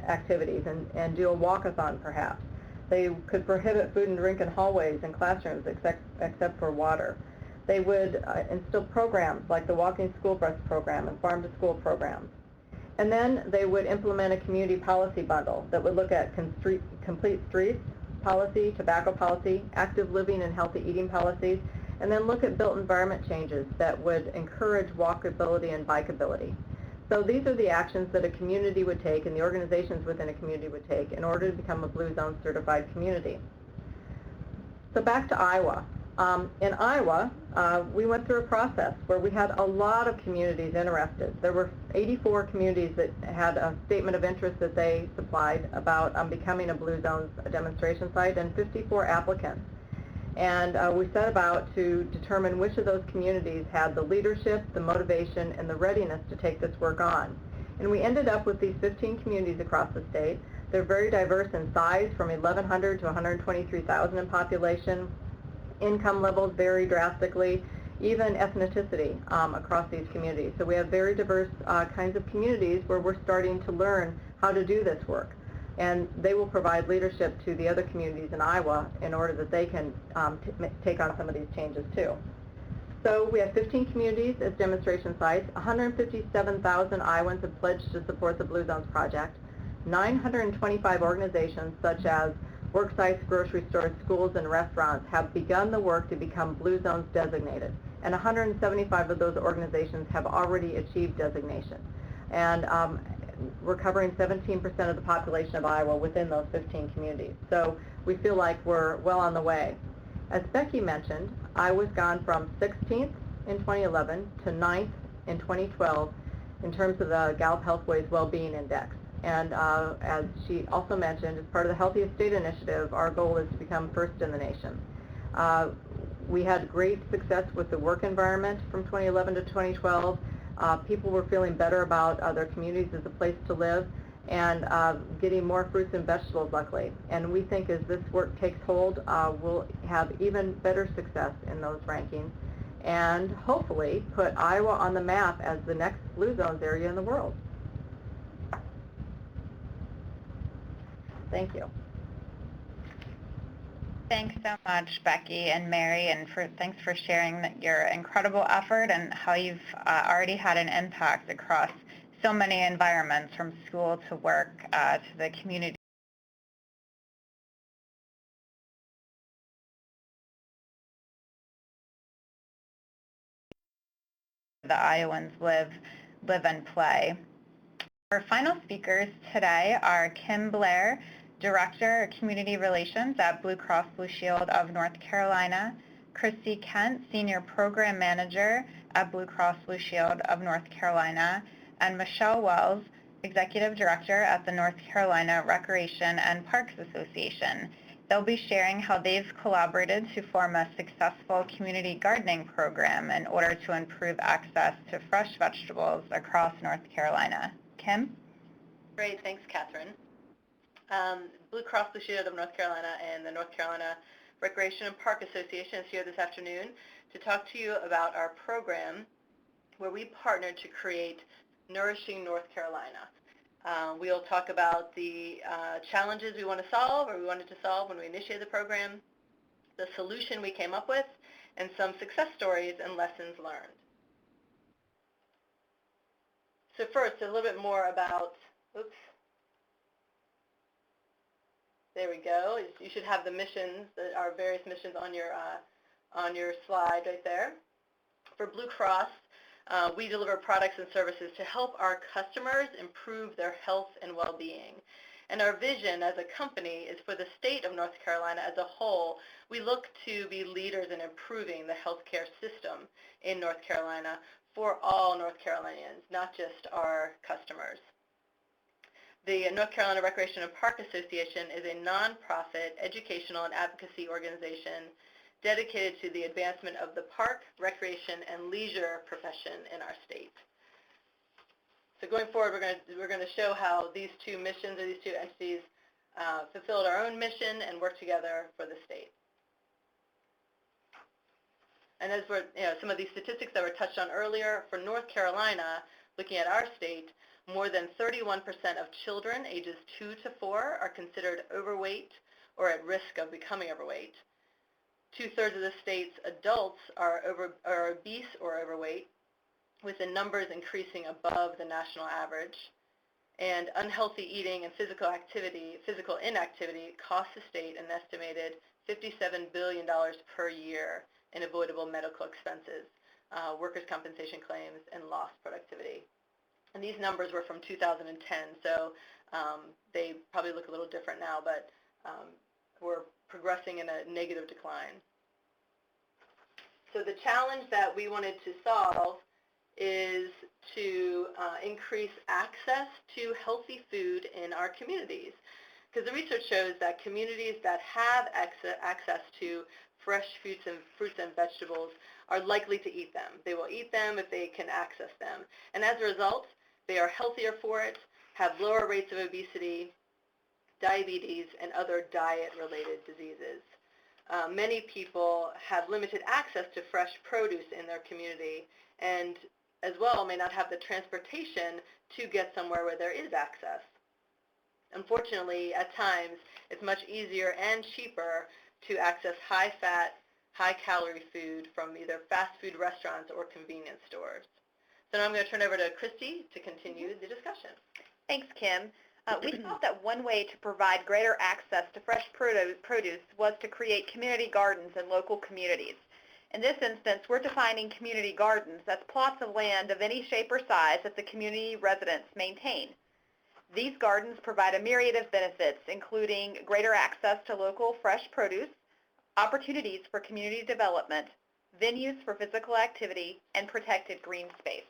activities and do a walkathon perhaps. They could prohibit food and drink in hallways and classrooms except for water. They would instill programs like the Walking School Bus program and Farm to School programs. And then they would implement a community policy bundle that would look at complete streets policy, tobacco policy, active living and healthy eating policies, and then look at built environment changes that would encourage walkability and bikeability. So these are the actions that a community would take and the organizations within a community would take in order to become a Blue Zone certified community. So back to Iowa. In Iowa, we went through a process where we had a lot of communities interested. There were 84 communities that had a statement of interest that they supplied about becoming a Blue Zones demonstration site, and 54 applicants. And we set about to determine which of those communities had the leadership, the motivation, and the readiness to take this work on. And we ended up with these 15 communities across the state. They're very diverse in size, from 1,100 to 123,000 in population. Income levels vary drastically, even ethnicity across these communities. So we have very diverse kinds of communities where we're starting to learn how to do this work. And they will provide leadership to the other communities in Iowa in order that they can take on some of these changes too. So we have 15 communities as demonstration sites. 157,000 Iowans have pledged to support the Blue Zones project. 925 organizations such as work sites, grocery stores, schools, and restaurants have begun the work to become Blue Zones designated. And 175 of those organizations have already achieved designation. And we're covering 17% of the population of Iowa within those 15 communities. So we feel like we're well on the way. As Becky mentioned, Iowa's gone from 16th in 2011 to 9th in 2012 in terms of the Gallup Healthways WellBeing Index. And as she also mentioned, as part of the Healthiest State Initiative, our goal is to become first in the nation. We had great success with the work environment from 2011 to 2012. People were feeling better about their communities as a place to live, and getting more fruits and vegetables, luckily. And we think as this work takes hold, we'll have even better success in those rankings, and hopefully put Iowa on the map as the next Blue Zones area in the world. Thank you. Thanks so much, Becky and Mary, and thanks for sharing your incredible effort and how you've already had an impact across so many environments, from school to work to the community. The Iowans live and play. Our final speakers today are Kim Blair, Director of Community Relations at Blue Cross Blue Shield of North Carolina, Christy Kent, Senior Program Manager at Blue Cross Blue Shield of North Carolina, and Michelle Wells, Executive Director at the North Carolina Recreation and Parks Association. They'll be sharing how they've collaborated to form a successful community gardening program in order to improve access to fresh vegetables across North Carolina. Kim? Great, thanks, Catherine. Blue Cross Blue Shield of North Carolina and the North Carolina Recreation and Park Association is here this afternoon to talk to you about our program where we partnered to create Nourishing North Carolina. We'll talk about the challenges we want to solve, or we wanted to solve when we initiated the program, the solution we came up with, and some success stories and lessons learned. So first, a little bit more about, oops, there we go. You should have the missions, our various missions on your slide right there. For Blue Cross, we deliver products and services to help our customers improve their health and well-being. And our vision as a company is for the state of North Carolina as a whole. We look to be leaders in improving the healthcare system in North Carolina for all North Carolinians, not just our customers. The North Carolina Recreation and Park Association is a nonprofit educational and advocacy organization dedicated to the advancement of the park, recreation, and leisure profession in our state. So going forward, we're going to show how these two missions, or these two entities, fulfilled our own mission and work together for the state. And as we're, some of these statistics that were touched on earlier, for North Carolina, looking at our state, more than 31% of children ages 2 to 4 are considered overweight or at risk of becoming overweight. 2/3 of the state's adults are obese or overweight, with the numbers increasing above the national average. And unhealthy eating and physical inactivity costs the state an estimated $57 billion per year in avoidable medical expenses, workers' compensation claims, and lost productivity. And these numbers were from 2010, so they probably look a little different now, but we're progressing in a negative decline. So the challenge that we wanted to solve is to increase access to healthy food in our communities. Because the research shows that communities that have access to fresh fruits and vegetables are likely to eat them. They will eat them if they can access them. And as a result, they are healthier for it, have lower rates of obesity, diabetes, and other diet-related diseases. Many people have limited access to fresh produce in their community, and as well may not have the transportation to get somewhere where there is access. Unfortunately, at times, it's much easier and cheaper to access high-fat, high-calorie food from either fast food restaurants or convenience stores. So now I'm going to turn over to Christy to continue the discussion. Thanks, Kim. We thought that one way to provide greater access to fresh produce was to create community gardens in local communities. In this instance, we're defining community gardens as plots of land of any shape or size that the community residents maintain. These gardens provide a myriad of benefits, including greater access to local fresh produce, opportunities for community development, venues for physical activity, and protected green space.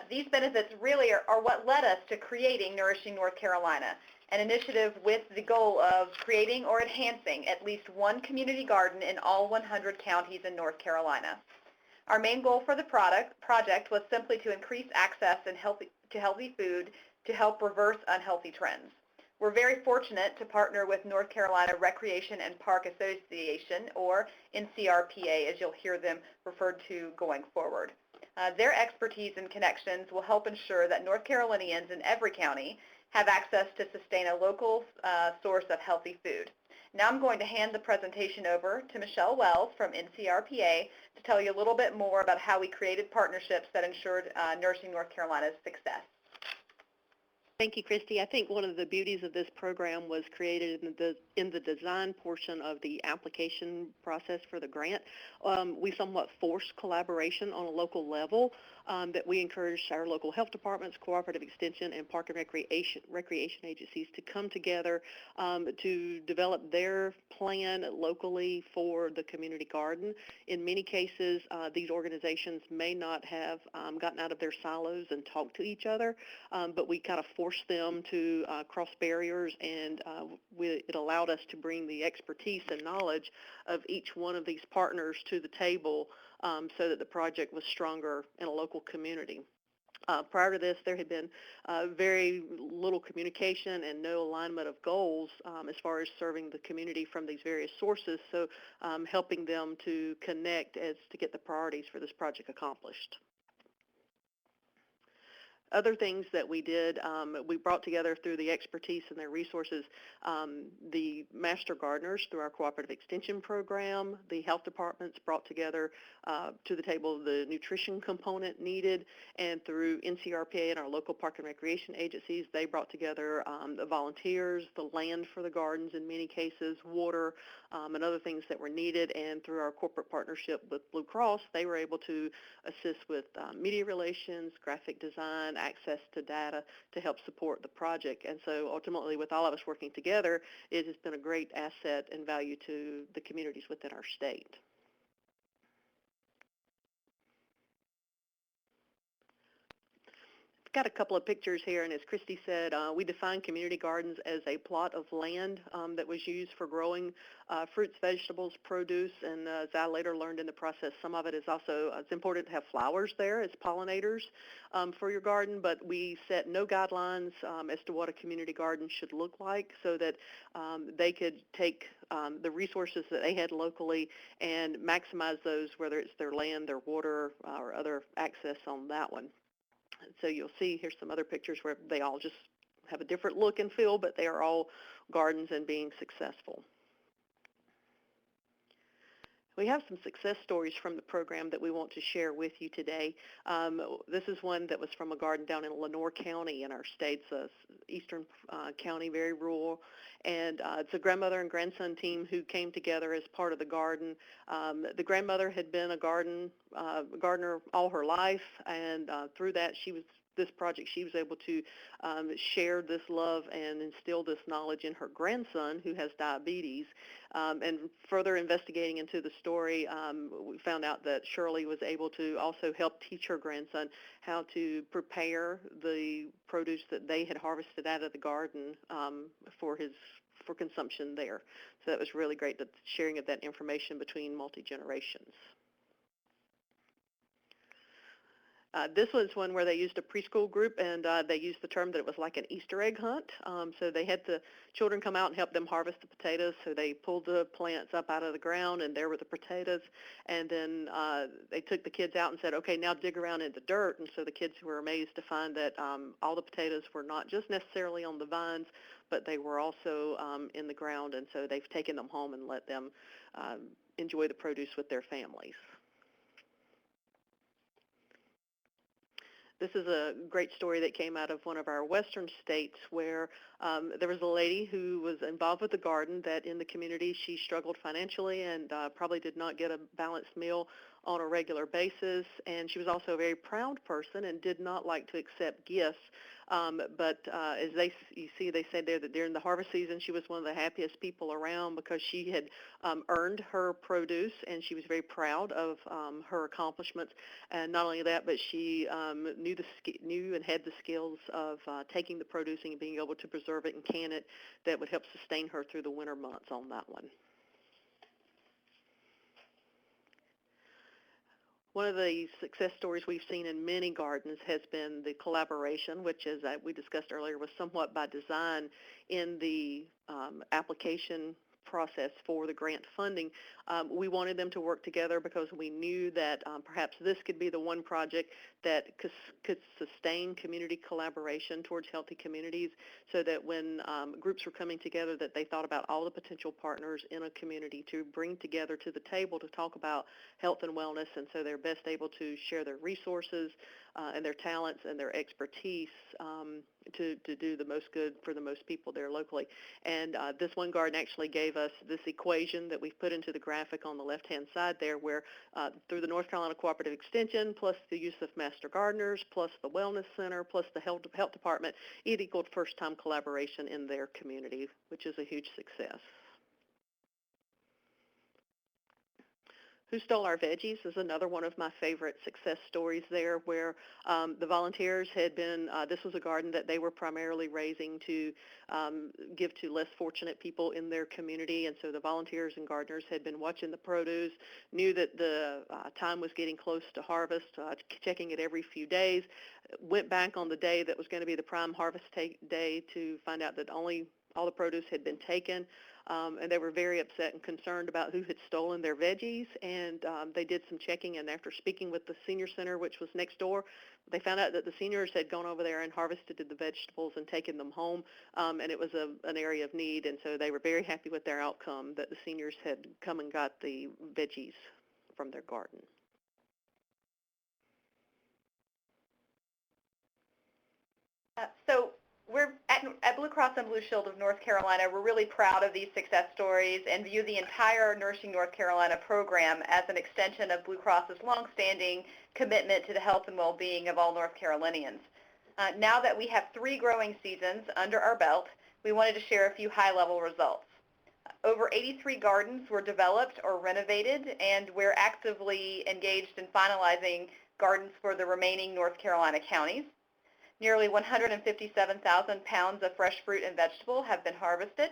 These benefits really are what led us to creating Nourishing North Carolina, an initiative with the goal of creating or enhancing at least one community garden in all 100 counties in North Carolina. Our main goal for the project was simply to increase access to healthy food to help reverse unhealthy trends. We're very fortunate to partner with North Carolina Recreation and Park Association, or NCRPA, as you'll hear them referred to going forward. Their expertise and connections will help ensure that North Carolinians in every county have access to sustain a local source of healthy food. Now I'm going to hand the presentation over to Michelle Wells from NCRPA to tell you a little bit more about how we created partnerships that ensured Nourishing North Carolina's success. Thank you, Christy. I think one of the beauties of this program was created in the design portion of the application process for the grant. We somewhat forced collaboration on a local level that we encouraged our local health departments, cooperative extension, and park and recreation agencies to come together to develop their plan locally for the community garden. In many cases, these organizations may not have gotten out of their silos and talked to each other, but we kind of forced them to cross barriers, and it allowed us to bring the expertise and knowledge of each one of these partners to the table so that the project was stronger in a local community. Prior to this, there had been very little communication and no alignment of goals as far as serving the community from these various sources, so helping them to connect as to get the priorities for this project accomplished. Other things that we did, we brought together through the expertise and their resources, the master gardeners through our cooperative extension program. The health departments brought together to the table the nutrition component needed, and through NCRPA and our local park and recreation agencies, they brought together the volunteers, the land for the gardens in many cases, water, and other things that were needed. And through our corporate partnership with Blue Cross, they were able to assist with media relations, graphic design, access to data to help support the project. And so ultimately, with all of us working together, it has been a great asset and value to the communities within our state. Got a couple of pictures here, and as Christy said, we define community gardens as a plot of land that was used for growing fruits, vegetables, produce, and as I later learned in the process, some of it is also, it's important to have flowers there as pollinators for your garden, but we set no guidelines as to what a community garden should look like so that they could take the resources that they had locally and maximize those, whether it's their land, their water, or other access on that one. So you'll see here's some other pictures where they all just have a different look and feel, but they are all gardens and being successful. We have some success stories from the program that we want to share with you today. This is one that was from a garden down in Lenoir County in our state's eastern county, very rural. And it's a grandmother and grandson team who came together as part of the garden. The grandmother had been a gardener all her life, and through that this project, she was able to share this love and instill this knowledge in her grandson who has diabetes. And further investigating into the story, we found out that Shirley was able to also help teach her grandson how to prepare the produce that they had harvested out of the garden for consumption there. So that was really great, the sharing of that information between multi-generations. This was one where they used a preschool group, and they used the term that it was like an Easter egg hunt. So they had the children come out and help them harvest the potatoes. So they pulled the plants up out of the ground, and there were the potatoes. And then they took the kids out and said, okay, now dig around in the dirt. And so the kids were amazed to find that all the potatoes were not just necessarily on the vines, but they were also in the ground. And so they've taken them home and let them enjoy the produce with their families. This is a great story that came out of one of our western states where there was a lady who was involved with the garden that in the community she struggled financially and probably did not get a balanced meal on a regular basis, and she was also a very proud person and did not like to accept gifts. But as you see, they said there that during the harvest season, she was one of the happiest people around because she had earned her produce, and she was very proud of her accomplishments. And not only that, but she knew and had the skills of taking the produce and being able to preserve it and can it that would help sustain her through the winter months on that one. One of the success stories we've seen in many gardens has been the collaboration, which, as we discussed earlier, was somewhat by design in the application process for the grant funding. We wanted them to work together because we knew that perhaps this could be the one project that could sustain community collaboration towards healthy communities, so that when groups were coming together, that they thought about all the potential partners in a community to bring together to the table to talk about health and wellness, and so they're best able to share their resources and their talents and their expertise to do the most good for the most people there locally. And this one garden actually gave us this equation that we've put into the graphic on the left-hand side there, where through the North Carolina Cooperative Extension, plus the use of master gardeners, plus the Wellness Center, plus the health department, it equaled first-time collaboration in their community, which is a huge success. Who Stole Our Veggies is another one of my favorite success stories there, where the volunteers had been, this was a garden that they were primarily raising to give to less fortunate people in their community, and so the volunteers and gardeners had been watching the produce, knew that the time was getting close to harvest, checking it every few days, went back on the day that was going to be the prime harvest day to find out that all the produce had been taken. And they were very upset and concerned about who had stolen their veggies, and they did some checking, and after speaking with the senior center, which was next door, they found out that the seniors had gone over there and harvested the vegetables and taken them home, and it was an area of need, and so they were very happy with their outcome, that the seniors had come and got the veggies from their garden. So we're at Blue Cross and Blue Shield of North Carolina. We're really proud of these success stories and view the entire Nourishing North Carolina program as an extension of Blue Cross's longstanding commitment to the health and well-being of all North Carolinians. Now that we have 3 growing seasons under our belt, we wanted to share a few high-level results. Over 83 gardens were developed or renovated, and we're actively engaged in finalizing gardens for the remaining North Carolina counties. Nearly 157,000 pounds of fresh fruit and vegetable have been harvested.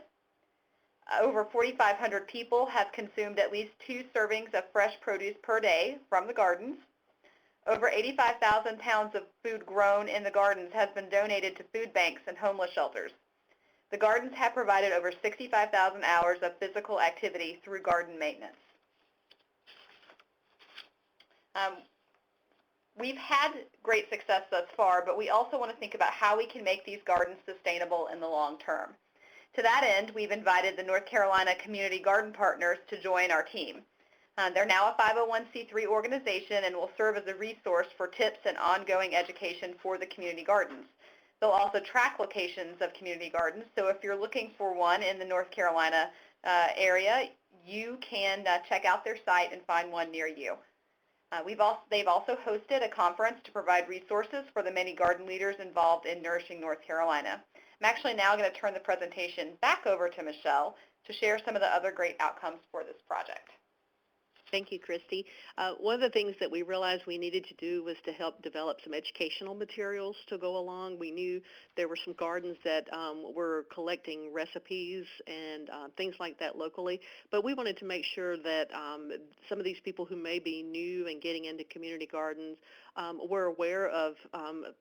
Over 4,500 people have consumed at least 2 servings of fresh produce per day from the gardens. Over 85,000 pounds of food grown in the gardens has been donated to food banks and homeless shelters. The gardens have provided over 65,000 hours of physical activity through garden maintenance. We've had great success thus far, but we also want to think about how we can make these gardens sustainable in the long term. To that end, we've invited the North Carolina Community Garden Partners to join our team. They're now a 501c3 organization and will serve as a resource for tips and ongoing education for the community gardens. They'll also track locations of community gardens, so if you're looking for one in the North Carolina area, you can check out their site and find one near you. They've also hosted a conference to provide resources for the many garden leaders involved in Nourishing North Carolina. I'm actually now going to turn the presentation back over to Michelle to share some of the other great outcomes for this project. Thank you, Christy. One of the things that we realized we needed to do was to help develop some educational materials to go along. We knew there were some gardens that were collecting recipes and things like that locally, but we wanted to make sure that some of these people who may be new and getting into community gardens were aware of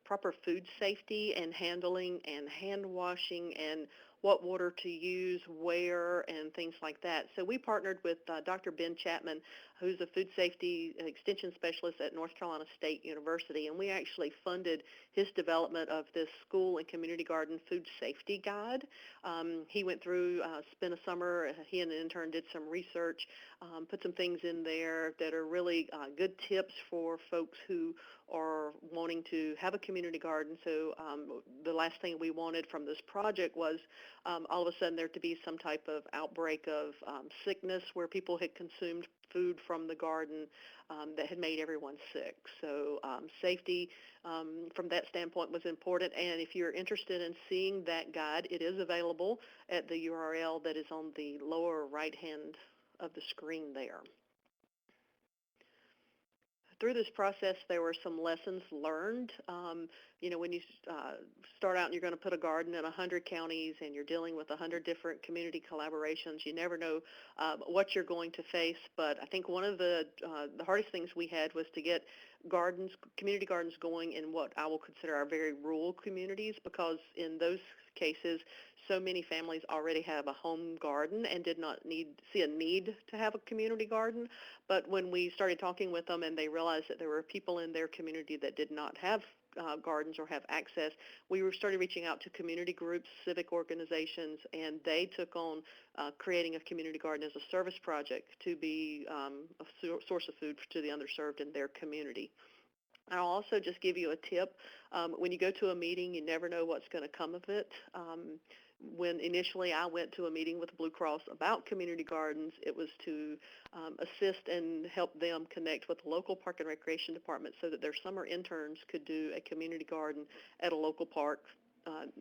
proper food safety and handling and hand washing and what water to use, where, and things like that. So we partnered with Dr. Ben Chapman, who's a food safety extension specialist at North Carolina State University, and we actually funded his development of this school and community garden food safety guide. He went through, spent a summer, he and an intern did some research, put some things in there that are really good tips for folks who are wanting to have a community garden. So the last thing we wanted from this project was all of a sudden there to be some type of outbreak of sickness where people had consumed food from the garden that had made everyone sick. So safety from that standpoint was important, and if you're interested in seeing that guide, it is available at the URL that is on the lower right hand of the screen there. Through this process, there were some lessons learned. You know, when you start out and you're going to put a garden in 100 counties and you're dealing with 100 different community collaborations, you never know what you're going to face. But I think one of the hardest things we had was to get gardens, community gardens going in what I will consider our very rural communities, because in those cases, so many families already have a home garden and did not see a need to have a community garden. But when we started talking with them and they realized that there were people in their community that did not have gardens or have access, we started reaching out to community groups, civic organizations, and they took on creating a community garden as a service project to be a source of food to the underserved in their community. I'll also just give you a tip. When you go to a meeting, you never know what's going to come of it. When initially I went to a meeting with Blue Cross about community gardens, it was to assist and help them connect with the local park and recreation department so that their summer interns could do a community garden at a local park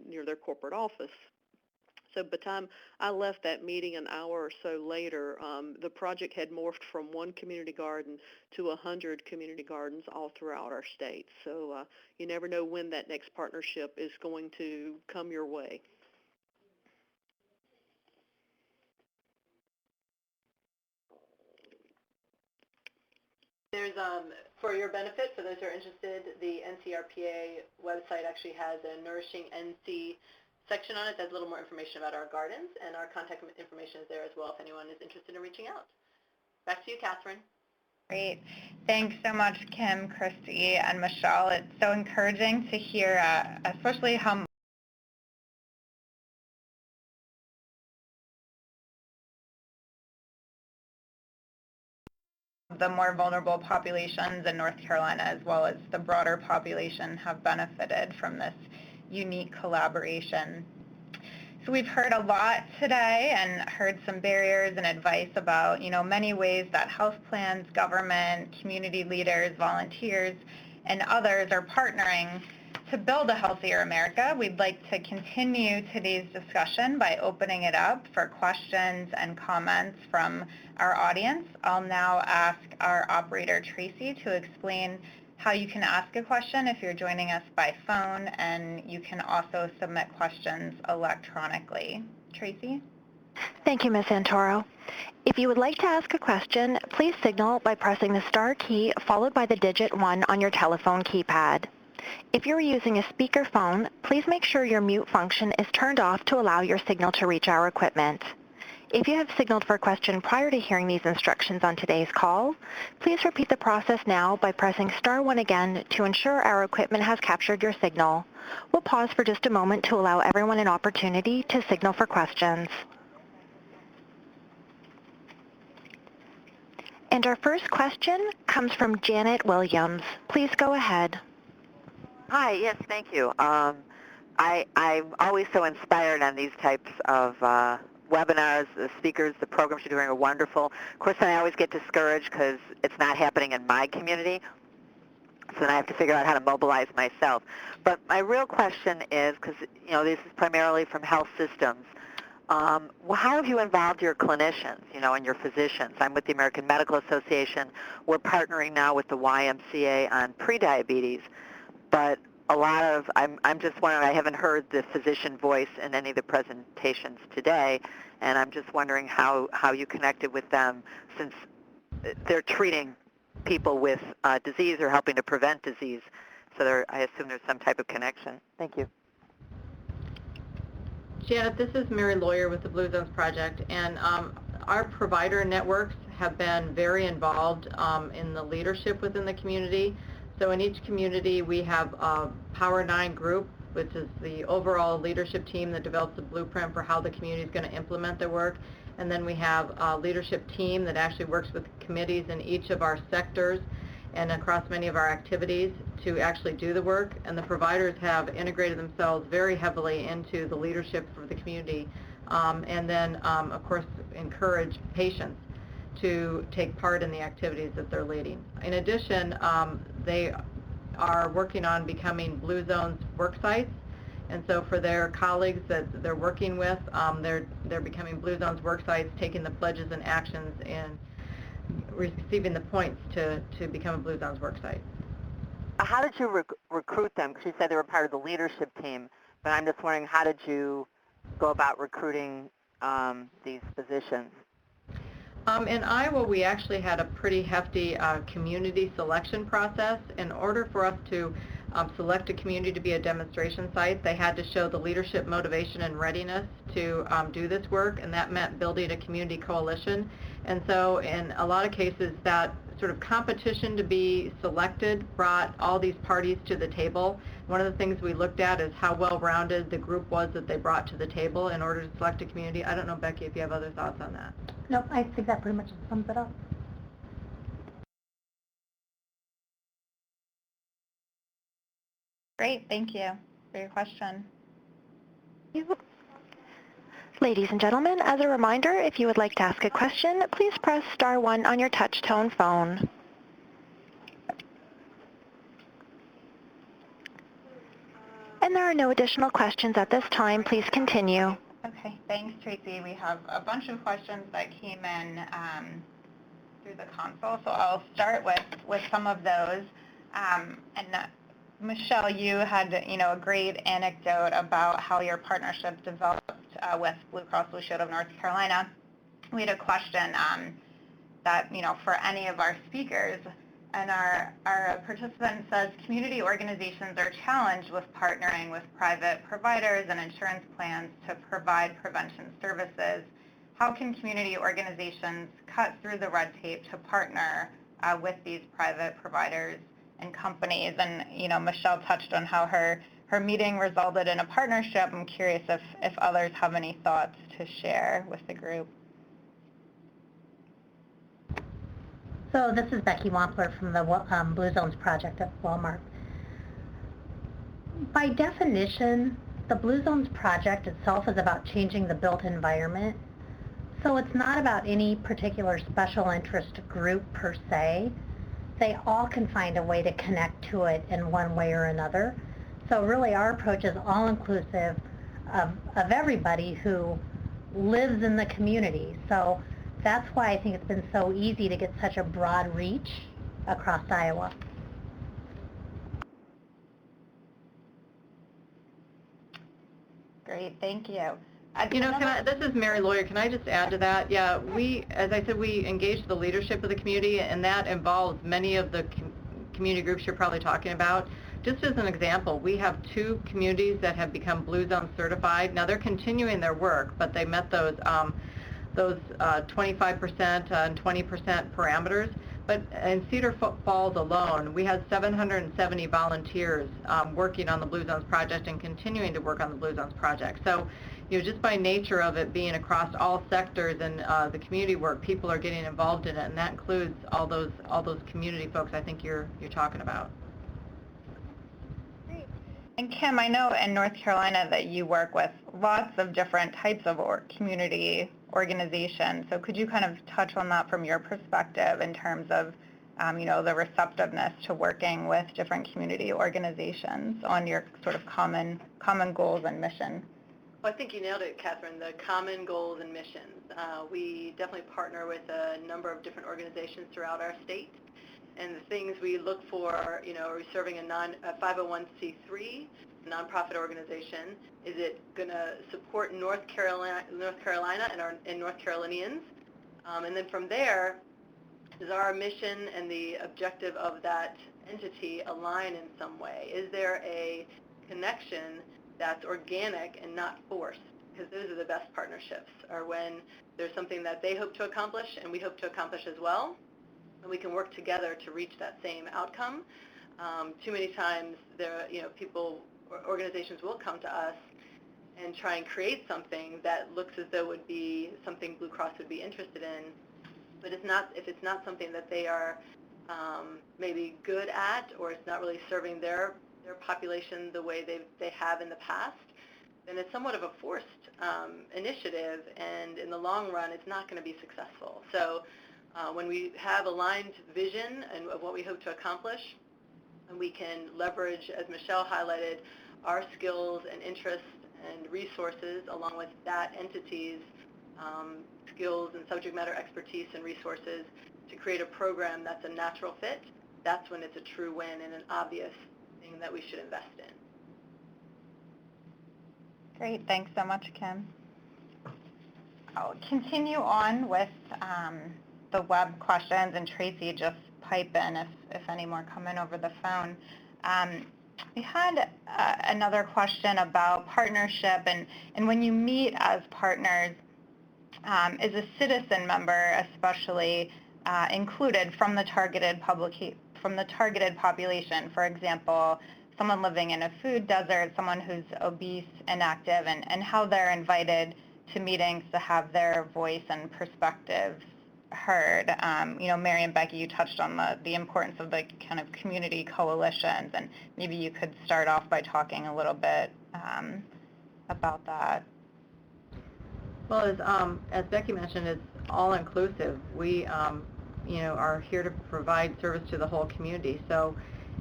near their corporate office. So by the time I left that meeting an hour or so later, the project had morphed from one community garden to 100 community gardens all throughout our state. So you never know when that next partnership is going to come your way. There's, for your benefit, for those who are interested, the NCRPA website actually has a Nourishing NC section on it that has a little more information about our gardens, and our contact information is there as well if anyone is interested in reaching out. Back to you, Catherine. Great. Thanks so much, Kim, Christy, and Michelle. It's so encouraging to hear, especially how the more vulnerable populations in North Carolina, as well as the broader population, have benefited from this unique collaboration. So we've heard a lot today and heard some barriers and advice about, many ways that health plans, government, community leaders, volunteers, and others are partnering to build a healthier America. We'd like to continue today's discussion by opening it up for questions and comments from our audience. I'll now ask our operator, Tracy, to explain how you can ask a question if you're joining us by phone, and you can also submit questions electronically. Tracy? Thank you, Ms. Santoro. If you would like to ask a question, please signal by pressing the star key followed by the digit 1 on your telephone keypad. If you are using a speakerphone, please make sure your mute function is turned off to allow your signal to reach our equipment. If you have signaled for a question prior to hearing these instructions on today's call, please repeat the process now by pressing star 1 again to ensure our equipment has captured your signal. We'll pause for just a moment to allow everyone an opportunity to signal for questions. And our first question comes from Janet Williams. Please go ahead. Hi, yes, thank you. I'm always so inspired on these types of webinars. The speakers, the programs you're doing are wonderful. Of course, I always get discouraged because it's not happening in my community, so then I have to figure out how to mobilize myself. But my real question is, because this is primarily from health systems, how have you involved your clinicians, and your physicians? I'm with the American Medical Association. We're partnering now with the YMCA on prediabetes. But I'm just wondering, I haven't heard the physician voice in any of the presentations today, and I'm just wondering how you connected with them, since they're treating people with disease or helping to prevent disease. So I assume there's some type of connection. Thank you. Janet, this is Mary Lawyer with the Blue Zones Project, and our provider networks have been very involved in the leadership within the community. So in each community, we have a Power 9 group, which is the overall leadership team that develops the blueprint for how the community is going to implement their work. And then we have a leadership team that actually works with committees in each of our sectors and across many of our activities to actually do the work. And the providers have integrated themselves very heavily into the leadership for the community. And then, of course, encourage patients to take part in the activities that they're leading. In addition, they are working on becoming Blue Zones work sites, and so for their colleagues that they're working with, they're becoming Blue Zones work sites, taking the pledges and actions and receiving the points to become a Blue Zones work site. How did you recruit them? Because you said they were part of the leadership team, but I'm just wondering, how did you go about recruiting these positions? In Iowa, we actually had a pretty hefty community selection process. In order for us to select a community to be a demonstration site. They had to show the leadership, motivation, and readiness to do this work, and that meant building a community coalition. And so in a lot of cases, that sort of competition to be selected brought all these parties to the table. One of the things we looked at is how well-rounded the group was that they brought to the table in order to select a community. I don't know, Becky, if you have other thoughts on that. Nope, I think that pretty much sums it up. Great, thank you for your question. Ladies and gentlemen, as a reminder, if you would like to ask a question, please press star 1 on your touch-tone phone. And there are no additional questions at this time. Please continue. Okay, thanks, Tracy. We have a bunch of questions that came in through the console, so I'll start with some of those. Michelle, you had a great anecdote about how your partnership developed with Blue Cross Blue Shield of North Carolina. We had a question that for any of our speakers, and our participant says community organizations are challenged with partnering with private providers and insurance plans to provide prevention services. How can community organizations cut through the red tape to partner with these private providers and companies? And Michelle touched on how her meeting resulted in a partnership. I'm curious if others have any thoughts to share with the group. So this is Becky Wampler from the Blue Zones Project at Walmart. By definition, the Blue Zones Project itself is about changing the built environment. So it's not about any particular special interest group per se. They all can find a way to connect to it in one way or another. So really our approach is all-inclusive of everybody who lives in the community. So that's why I think it's been so easy to get such a broad reach across Iowa. Great, thank you. This is Mary Lawyer. Can I just add to that? Yeah, as I said, we engaged the leadership of the community, and that involves many of the community groups you're probably talking about. Just as an example, we have 2 communities that have become Blue Zone certified. Now they're continuing their work, but they met those 25% and 20% parameters. But in Cedar Falls alone, we had 770 volunteers working on the Blue Zones Project and continuing to work on the Blue Zones Project. So, just by nature of it being across all sectors and the community work, people are getting involved in it, and that includes all those community folks I think you're talking about. Great. And Kim, I know in North Carolina that you work with lots of different types of community organizations. So could you kind of touch on that from your perspective in terms of, the receptiveness to working with different community organizations on your sort of common goals and mission? Well, I think you nailed it, Catherine, the common goals and missions. We definitely partner with a number of different organizations throughout our state. And the things we look for, are we serving a 501c3 nonprofit organization? Is it going to support North Carolina and North Carolinians? And then from there, does our mission and the objective of that entity align in some way? Is there a connection that's organic and not forced? Because those are the best partnerships, are when there's something that they hope to accomplish and we hope to accomplish as well, and we can work together to reach that same outcome. Too many times, organizations will come to us and try and create something that looks as though it would be something Blue Cross would be interested in, but if it's not something that they are maybe good at, or it's not really serving their population the way they have in the past, then it's somewhat of a forced initiative, and in the long run, it's not going to be successful. So when we have aligned vision and of what we hope to accomplish, and we can leverage, as Michelle highlighted, our skills and interests and resources along with that entity's skills and subject matter expertise and resources to create a program that's a natural fit, that's when it's a true win and an obvious thing that we should invest in. Great, thanks so much, Kim. I'll continue on with the web questions, and Tracy, just pipe in if any more come in over the phone. We had another question about partnership, and when you meet as partners, is a citizen member especially included from the targeted population? For example, someone living in a food desert, someone who's obese, inactive, and how they're invited to meetings to have their voice and perspectives heard. Mary and Becky, you touched on the importance of the kind of community coalitions, and maybe you could start off by talking a little bit about that. Well, as Becky mentioned, it's all inclusive. We, are here to provide service to the whole community. So,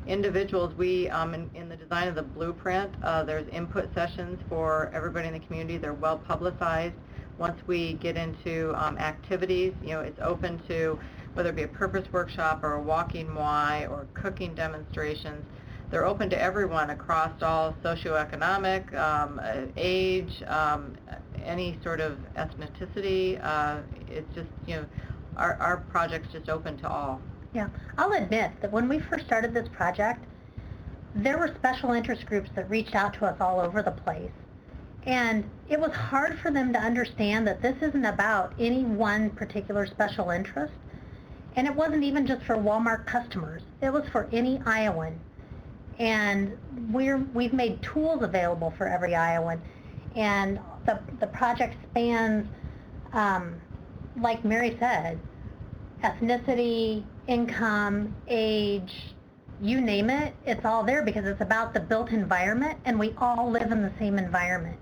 individuals, we in the design of the blueprint, there's input sessions for everybody in the community. They're well publicized. Once we get into activities, it's open to whether it be a purpose workshop or a walking Y or cooking demonstrations. They're open to everyone across all socioeconomic, age, any sort of ethnicity. It's just, our project's just open to all. Yeah, I'll admit that when we first started this project, there were special interest groups that reached out to us all over the place. And it was hard for them to understand that this isn't about any one particular special interest. And it wasn't even just for Walmart customers. It was for any Iowan. And we've made tools available for every Iowan. And the project spans, like Mary said, ethnicity, income, age, you name it, it's all there because it's about the built environment, and we all live in the same environment.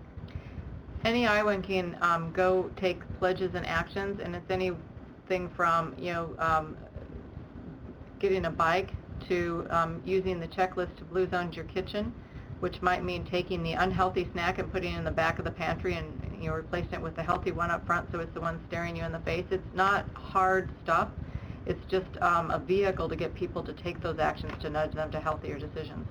Any Iowan can go take pledges and actions, and it's anything from getting a bike to using the checklist to Blue Zone Your Kitchen, which might mean taking the unhealthy snack and putting it in the back of the pantry and replacing it with the healthy one up front so it's the one staring you in the face. It's not hard stuff. It's just a vehicle to get people to take those actions to nudge them to healthier decisions.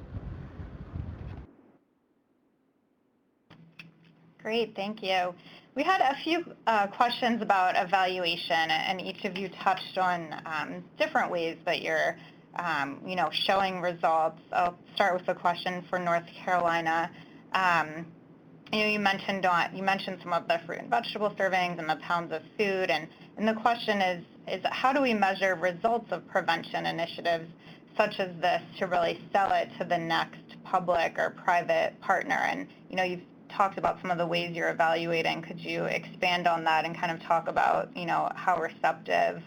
Great, thank you. We had a few questions about evaluation, and each of you touched on different ways that you're showing results. I'll start with a question for North Carolina. You mentioned some of the fruit and vegetable servings and the pounds of food, and the question is how do we measure results of prevention initiatives such as this to really sell it to the next public or private partner? And you've talked about some of the ways you're evaluating. Could you expand on that and kind of talk about how receptive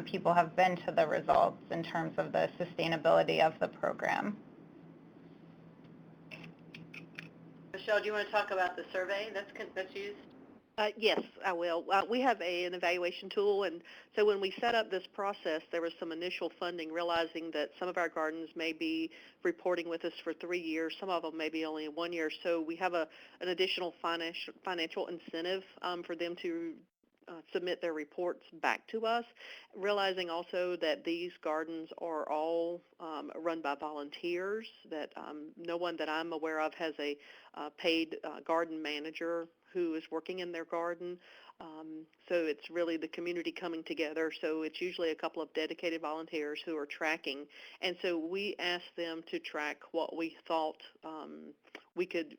people have been to the results in terms of the sustainability of the program? Michelle, do you want to talk about the survey that's used? Yes, I will. We have an evaluation tool, and so when we set up this process, there was some initial funding, realizing that some of our gardens may be reporting with us for 3 years, some of them maybe only 1 year, so we have an additional financial incentive for them to submit their reports back to us, realizing also that these gardens are all run by volunteers, that no one that I'm aware of has a paid garden manager who is working in their garden. So it's really the community coming together. So it's usually a couple of dedicated volunteers who are tracking. And so we asked them to track what we thought we could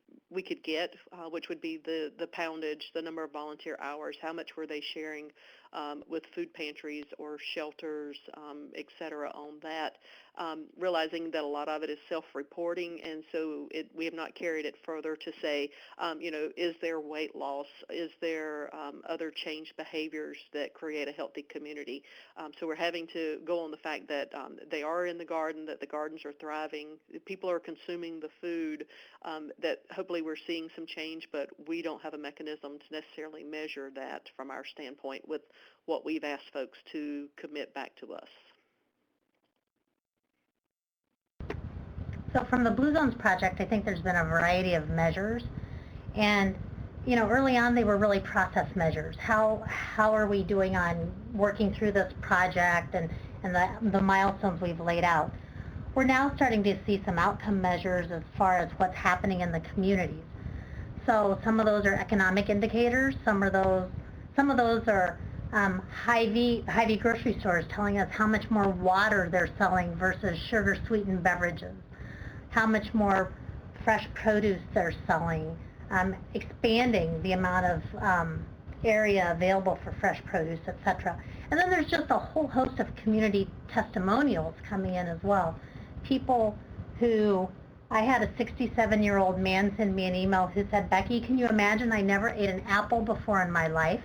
get, which would be the poundage, the number of volunteer hours, how much were they sharing with food pantries or shelters, et cetera, on that, realizing that a lot of it is self-reporting, and so we have not carried it further to say, is there weight loss? Is there other changed behaviors that create a healthy community? So we're having to go on the fact that they are in the garden, that the gardens are thriving, people are consuming the food, that hopefully we're seeing some change, but we don't have a mechanism to necessarily measure that from our standpoint with what we've asked folks to commit back to us. So from the Blue Zones project, I think there's been a variety of measures, and early on they were really process measures. How are we doing on working through this project and the milestones we've laid out? We're now starting to see some outcome measures as far as what's happening in the communities. So some of those are economic indicators. Some of those are Hy-Vee grocery stores telling us how much more water they're selling versus sugar-sweetened beverages. how much more fresh produce they're selling, expanding the amount of area available for fresh produce, etc. And then there's just a whole host of community testimonials coming in as well. People who, I had a 67-year-old man send me an email who said, Becky, can you imagine I never ate an apple before in my life,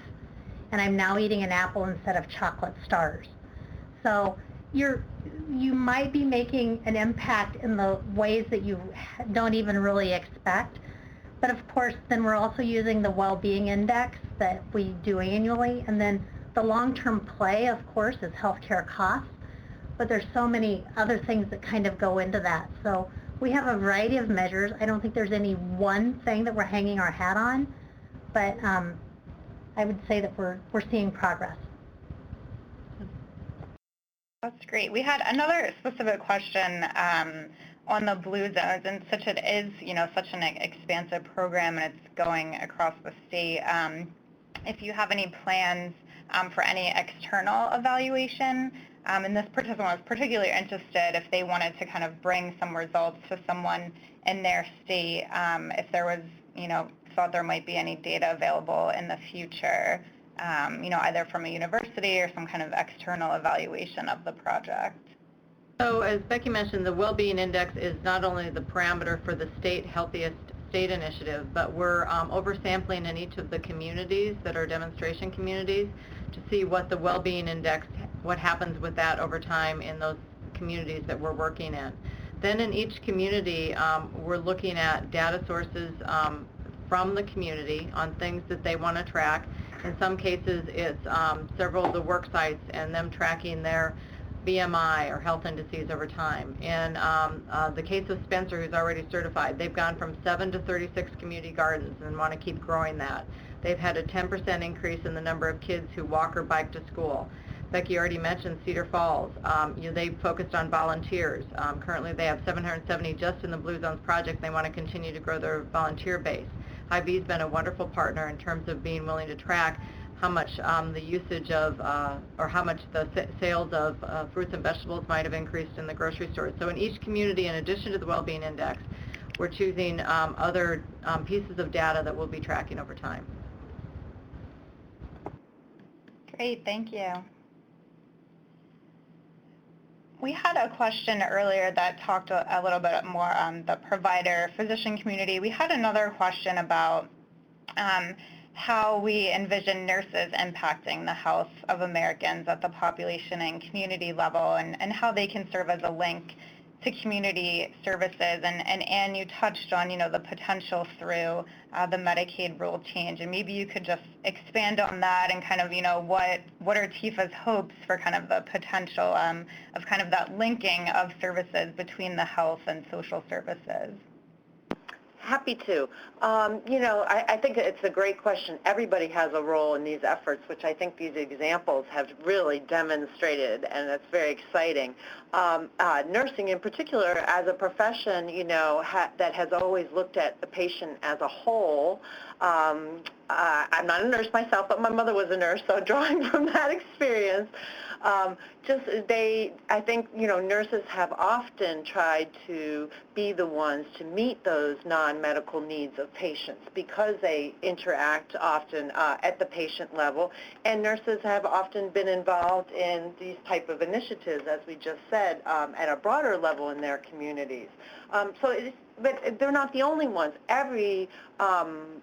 and I'm now eating an apple instead of chocolate stars. So you might be making an impact in the ways that you don't even really expect. But of course, then we're also using the WellBeing Index that we do annually. And then the long-term play, of course, is healthcare costs. But there's so many other things that kind of go into that. So we have a variety of measures. I don't think there's any one thing that we're hanging our hat on. But I would say that we're seeing progress. That's great. We had another specific question on the blue zones, and such it is, such an expansive program, and it's going across the state. If you have any plans for any external evaluation, and this participant was particularly interested if they wanted to kind of bring some results to someone in their state, if there was, thought there might be any data available in the future, either from a university or some kind of external evaluation of the project. So as Becky mentioned, the WellBeing Index is not only the parameter for the state healthiest state initiative, but we're oversampling in each of the communities that are demonstration communities to see what the WellBeing Index, what happens with that over time in those communities that we're working in. Then in each community, we're looking at data sources from the community on things that they want to track. In some cases, it's several of the work sites and them tracking their BMI or health indices over time. In the case of Spencer, who's already certified, they've gone from 7 to 36 community gardens and want to keep growing that. They've had a 10% increase in the number of kids who walk or bike to school. Becky already mentioned Cedar Falls. They've focused on volunteers. Currently, they have 770 just in the Blue Zones project. They want to continue to grow their volunteer base. Hy-Vee's been a wonderful partner in terms of being willing to track how much the usage of, or how much the sales of fruits and vegetables might have increased in the grocery stores. So in each community, in addition to the WellBeing Index, we're choosing other pieces of data that we'll be tracking over time. Great, thank you. We had a question earlier that talked a little bit more on the provider physician community. We had another question about how we envision nurses impacting the health of Americans at the population and community level, and how they can serve as a link to community services. And Anne, you touched on, the potential through the Medicaid rule change, and maybe you could just expand on that and kind of, what are Tifa's hopes for kind of the potential of kind of that linking of services between the health and social services? Happy to. I think it's a great question. Everybody has a role in these efforts, which I think these examples have really demonstrated, and it's very exciting. Nursing in particular, as a profession, that has always looked at the patient as a whole. I'm not a nurse myself, but my mother was a nurse, so drawing from that experience, I think, nurses have often tried to be the ones to meet those non-medical needs of patients because they interact often at the patient level, and nurses have often been involved in these type of initiatives, as we just said, at a broader level in their communities. But they're not the only ones. Every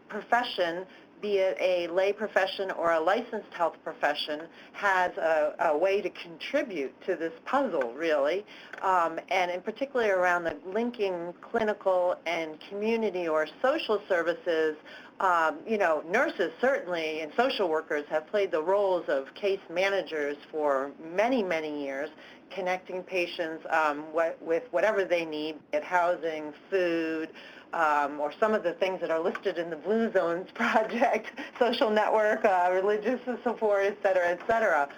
profession, be it a lay profession or a licensed health profession, has a way to contribute to this puzzle, really, and in particular around the linking clinical and community or social services. Nurses certainly and social workers have played the roles of case managers for many, many years, connecting patients with whatever they need, be it housing, food, or some of the things that are listed in the Blue Zones project, social network, religious support, et cetera, et cetera.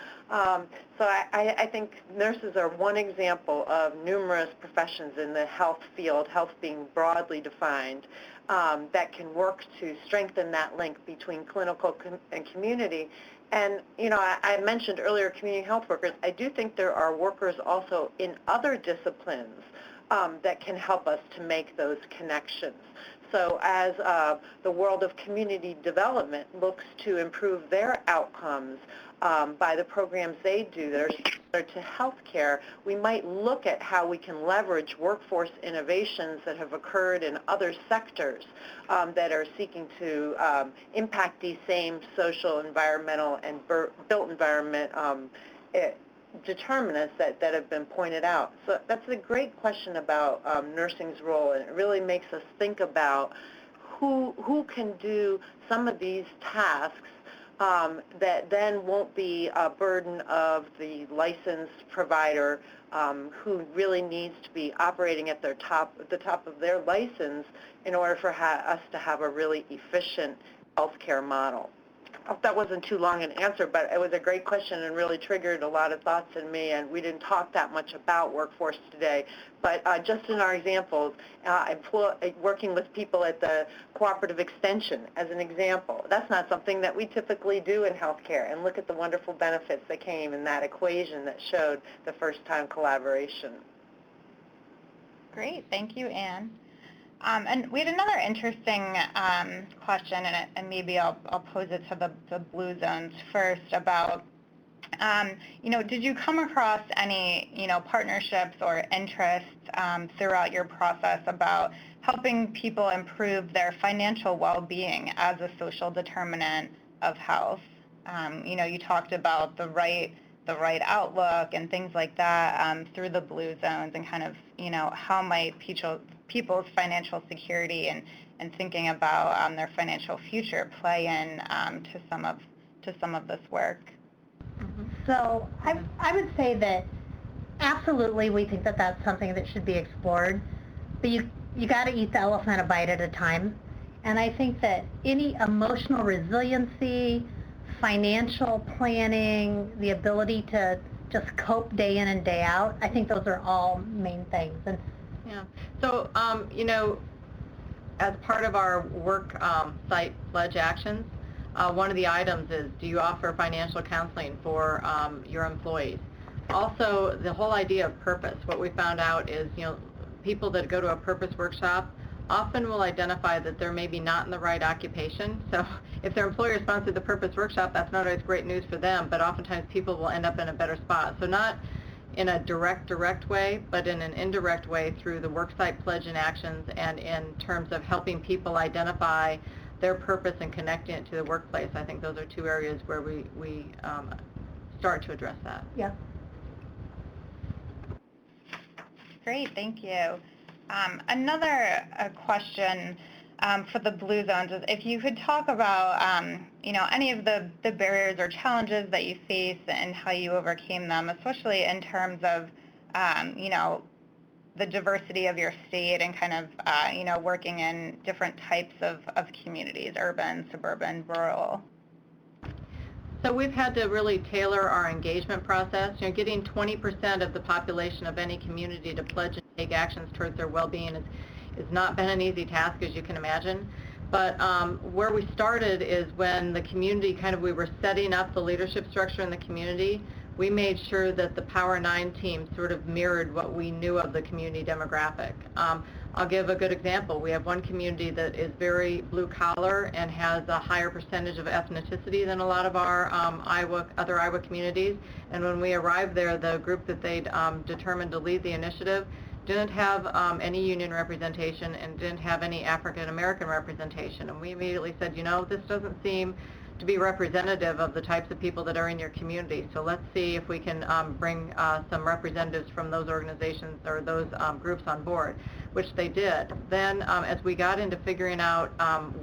So I think nurses are one example of numerous professions in the health field, health being broadly defined, that can work to strengthen that link between clinical and community. And, I mentioned earlier community health workers. I do think there are workers also in other disciplines that can help us to make those connections. So as the world of community development looks to improve their outcomes by the programs they do that are similar to healthcare, we might look at how we can leverage workforce innovations that have occurred in other sectors that are seeking to impact these same social, environmental, and built environment determinants that have been pointed out. So that's a great question about nursing's role, and it really makes us think about who can do some of these tasks that then won't be a burden of the licensed provider who really needs to be operating at the top of their license in order for us to have a really efficient healthcare model. I hope that wasn't too long an answer, but it was a great question and really triggered a lot of thoughts in me, and we didn't talk that much about workforce today. But just in our examples, working with people at the cooperative extension as an example, that's not something that we typically do in healthcare, and look at the wonderful benefits that came in that equation that showed the first-time collaboration. Great, thank you, Anne. And we had another interesting question, and maybe I'll pose it to the Blue Zones first about, did you come across any, partnerships or interests throughout your process about helping people improve their financial well-being as a social determinant of health? You talked about the right outlook and things like that through the Blue Zones, and kind of, how might people's financial security and thinking about their financial future play in to some of this work. So I would say that absolutely we think that that's something that should be explored, but you got to eat the elephant a bite at a time. And I think that any emotional resiliency, financial planning, the ability to just cope day in and day out, I think those are all main things. And yeah. So, as part of our work site pledge actions, one of the items is, do you offer financial counseling for your employees? Also, the whole idea of purpose. What we found out is, people that go to a purpose workshop often will identify that they're maybe not in the right occupation. So if their employer sponsored the purpose workshop, that's not always great news for them, but oftentimes people will end up in a better spot. So not in a direct way, but in an indirect way through the worksite pledge and actions, and in terms of helping people identify their purpose and connecting it to the workplace. I think those are two areas where we start to address that. Yeah. Great, thank you. Another question for the Blue Zones is if you could talk about any of the barriers or challenges that you face and how you overcame them, especially in terms of the diversity of your state and kind of working in different types of communities, urban, suburban, rural. So we've had to really tailor our engagement process. Getting 20% of the population of any community to pledge and take actions towards their well-being has not been an easy task, as you can imagine. But where we started is when the community we were setting up the leadership structure in the community, we made sure that the Power 9 team sort of mirrored what we knew of the community demographic. I'll give a good example. We have one community that is very blue-collar and has a higher percentage of ethnicity than a lot of our other Iowa communities. And when we arrived there, the group that they'd determined to lead the initiative didn't have any union representation and didn't have any African American representation. And we immediately said, this doesn't seem to be representative of the types of people that are in your community. So let's see if we can bring some representatives from those organizations or those groups on board, which they did. Then as we got into figuring out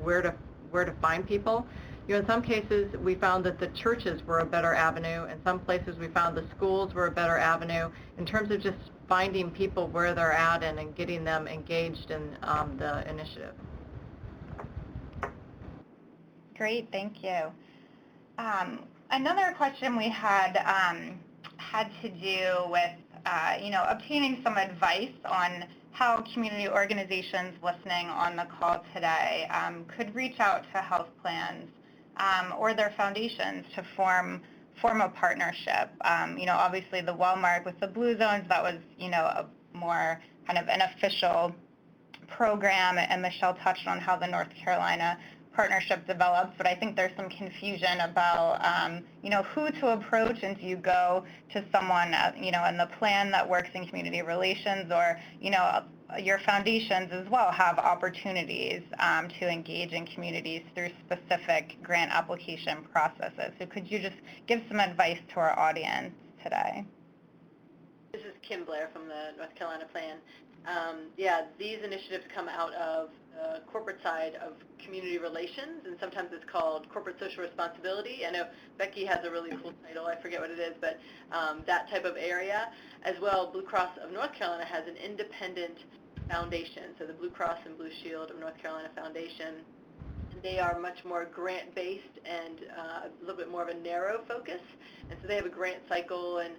where to find people, in some cases we found that the churches were a better avenue. In some places we found the schools were a better avenue in terms of just finding people where they're at and getting them engaged in the initiative. Great, thank you. Another question we had had to do with obtaining some advice on how community organizations listening on the call today could reach out to health plans or their foundations to form a partnership. Obviously the Wellmark with the Blue Zones, that was a more kind of an official program, and Michelle touched on how the North Carolina partnership develops, but I think there's some confusion about, who to approach, and do you go to someone, in the plan that works in community relations, or, your foundations as well have opportunities to engage in communities through specific grant application processes. So could you just give some advice to our audience today? This is Kim Blair from the North Carolina Plan. These initiatives come out of the corporate side of community relations, and sometimes it's called corporate social responsibility. I know Becky has a really cool title, I forget what it is, but that type of area. As well, Blue Cross of North Carolina has an independent foundation, so the Blue Cross and Blue Shield of North Carolina Foundation. And they are much more grant-based and a little bit more of a narrow focus, and so they have a grant cycle, and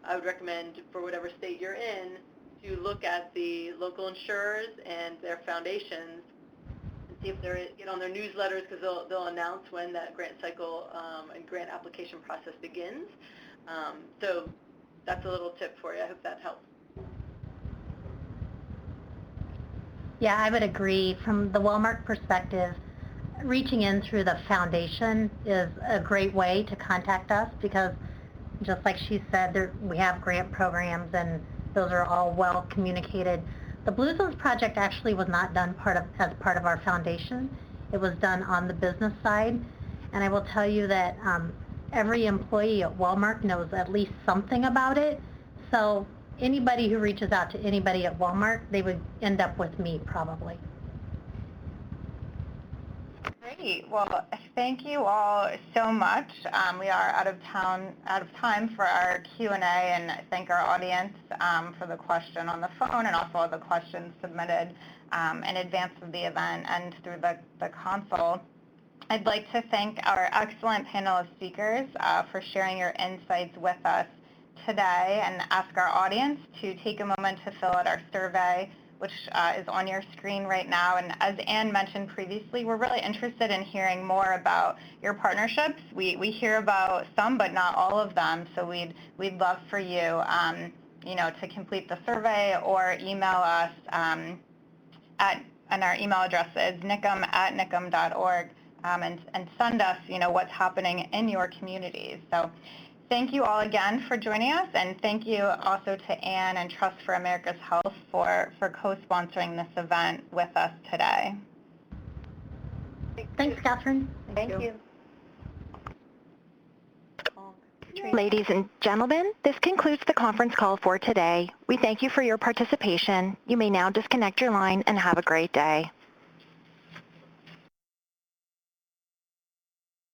I would recommend for whatever state you're in to look at the local insurers and their foundations and see if they're get on their newsletters, because they'll announce when that grant cycle and grant application process begins. So that's a little tip for you. I hope that helps. Yeah, I would agree. From the Wellmark perspective, reaching in through the foundation is a great way to contact us, because just like she said, we have grant programs, and those are all well communicated. The Blue Zones project actually was not done as part of our foundation. It was done on the business side, and I will tell you that every employee at Wellmark knows at least something about it. So anybody who reaches out to anybody at Wellmark, they would end up with me probably. Great. Well, thank you all so much. We are out of time for our Q&A, and I thank our audience for the question on the phone, and also the questions submitted in advance of the event and through the console. I'd like to thank our excellent panel of speakers for sharing your insights with us today, and ask our audience to take a moment to fill out our survey, which is on your screen right now. And as Anne mentioned previously, we're really interested in hearing more about your partnerships. We hear about some, but not all of them. So we'd love for you, to complete the survey or email us and our email address is nicum@nicum.org, and send us, what's happening in your communities. So thank you all again for joining us, and thank you also to Anne and Trust for America's Health for co-sponsoring this event with us today. Thanks, Catherine. Thank you. Ladies and gentlemen, this concludes the conference call for today. We thank you for your participation. You may now disconnect your line and have a great day.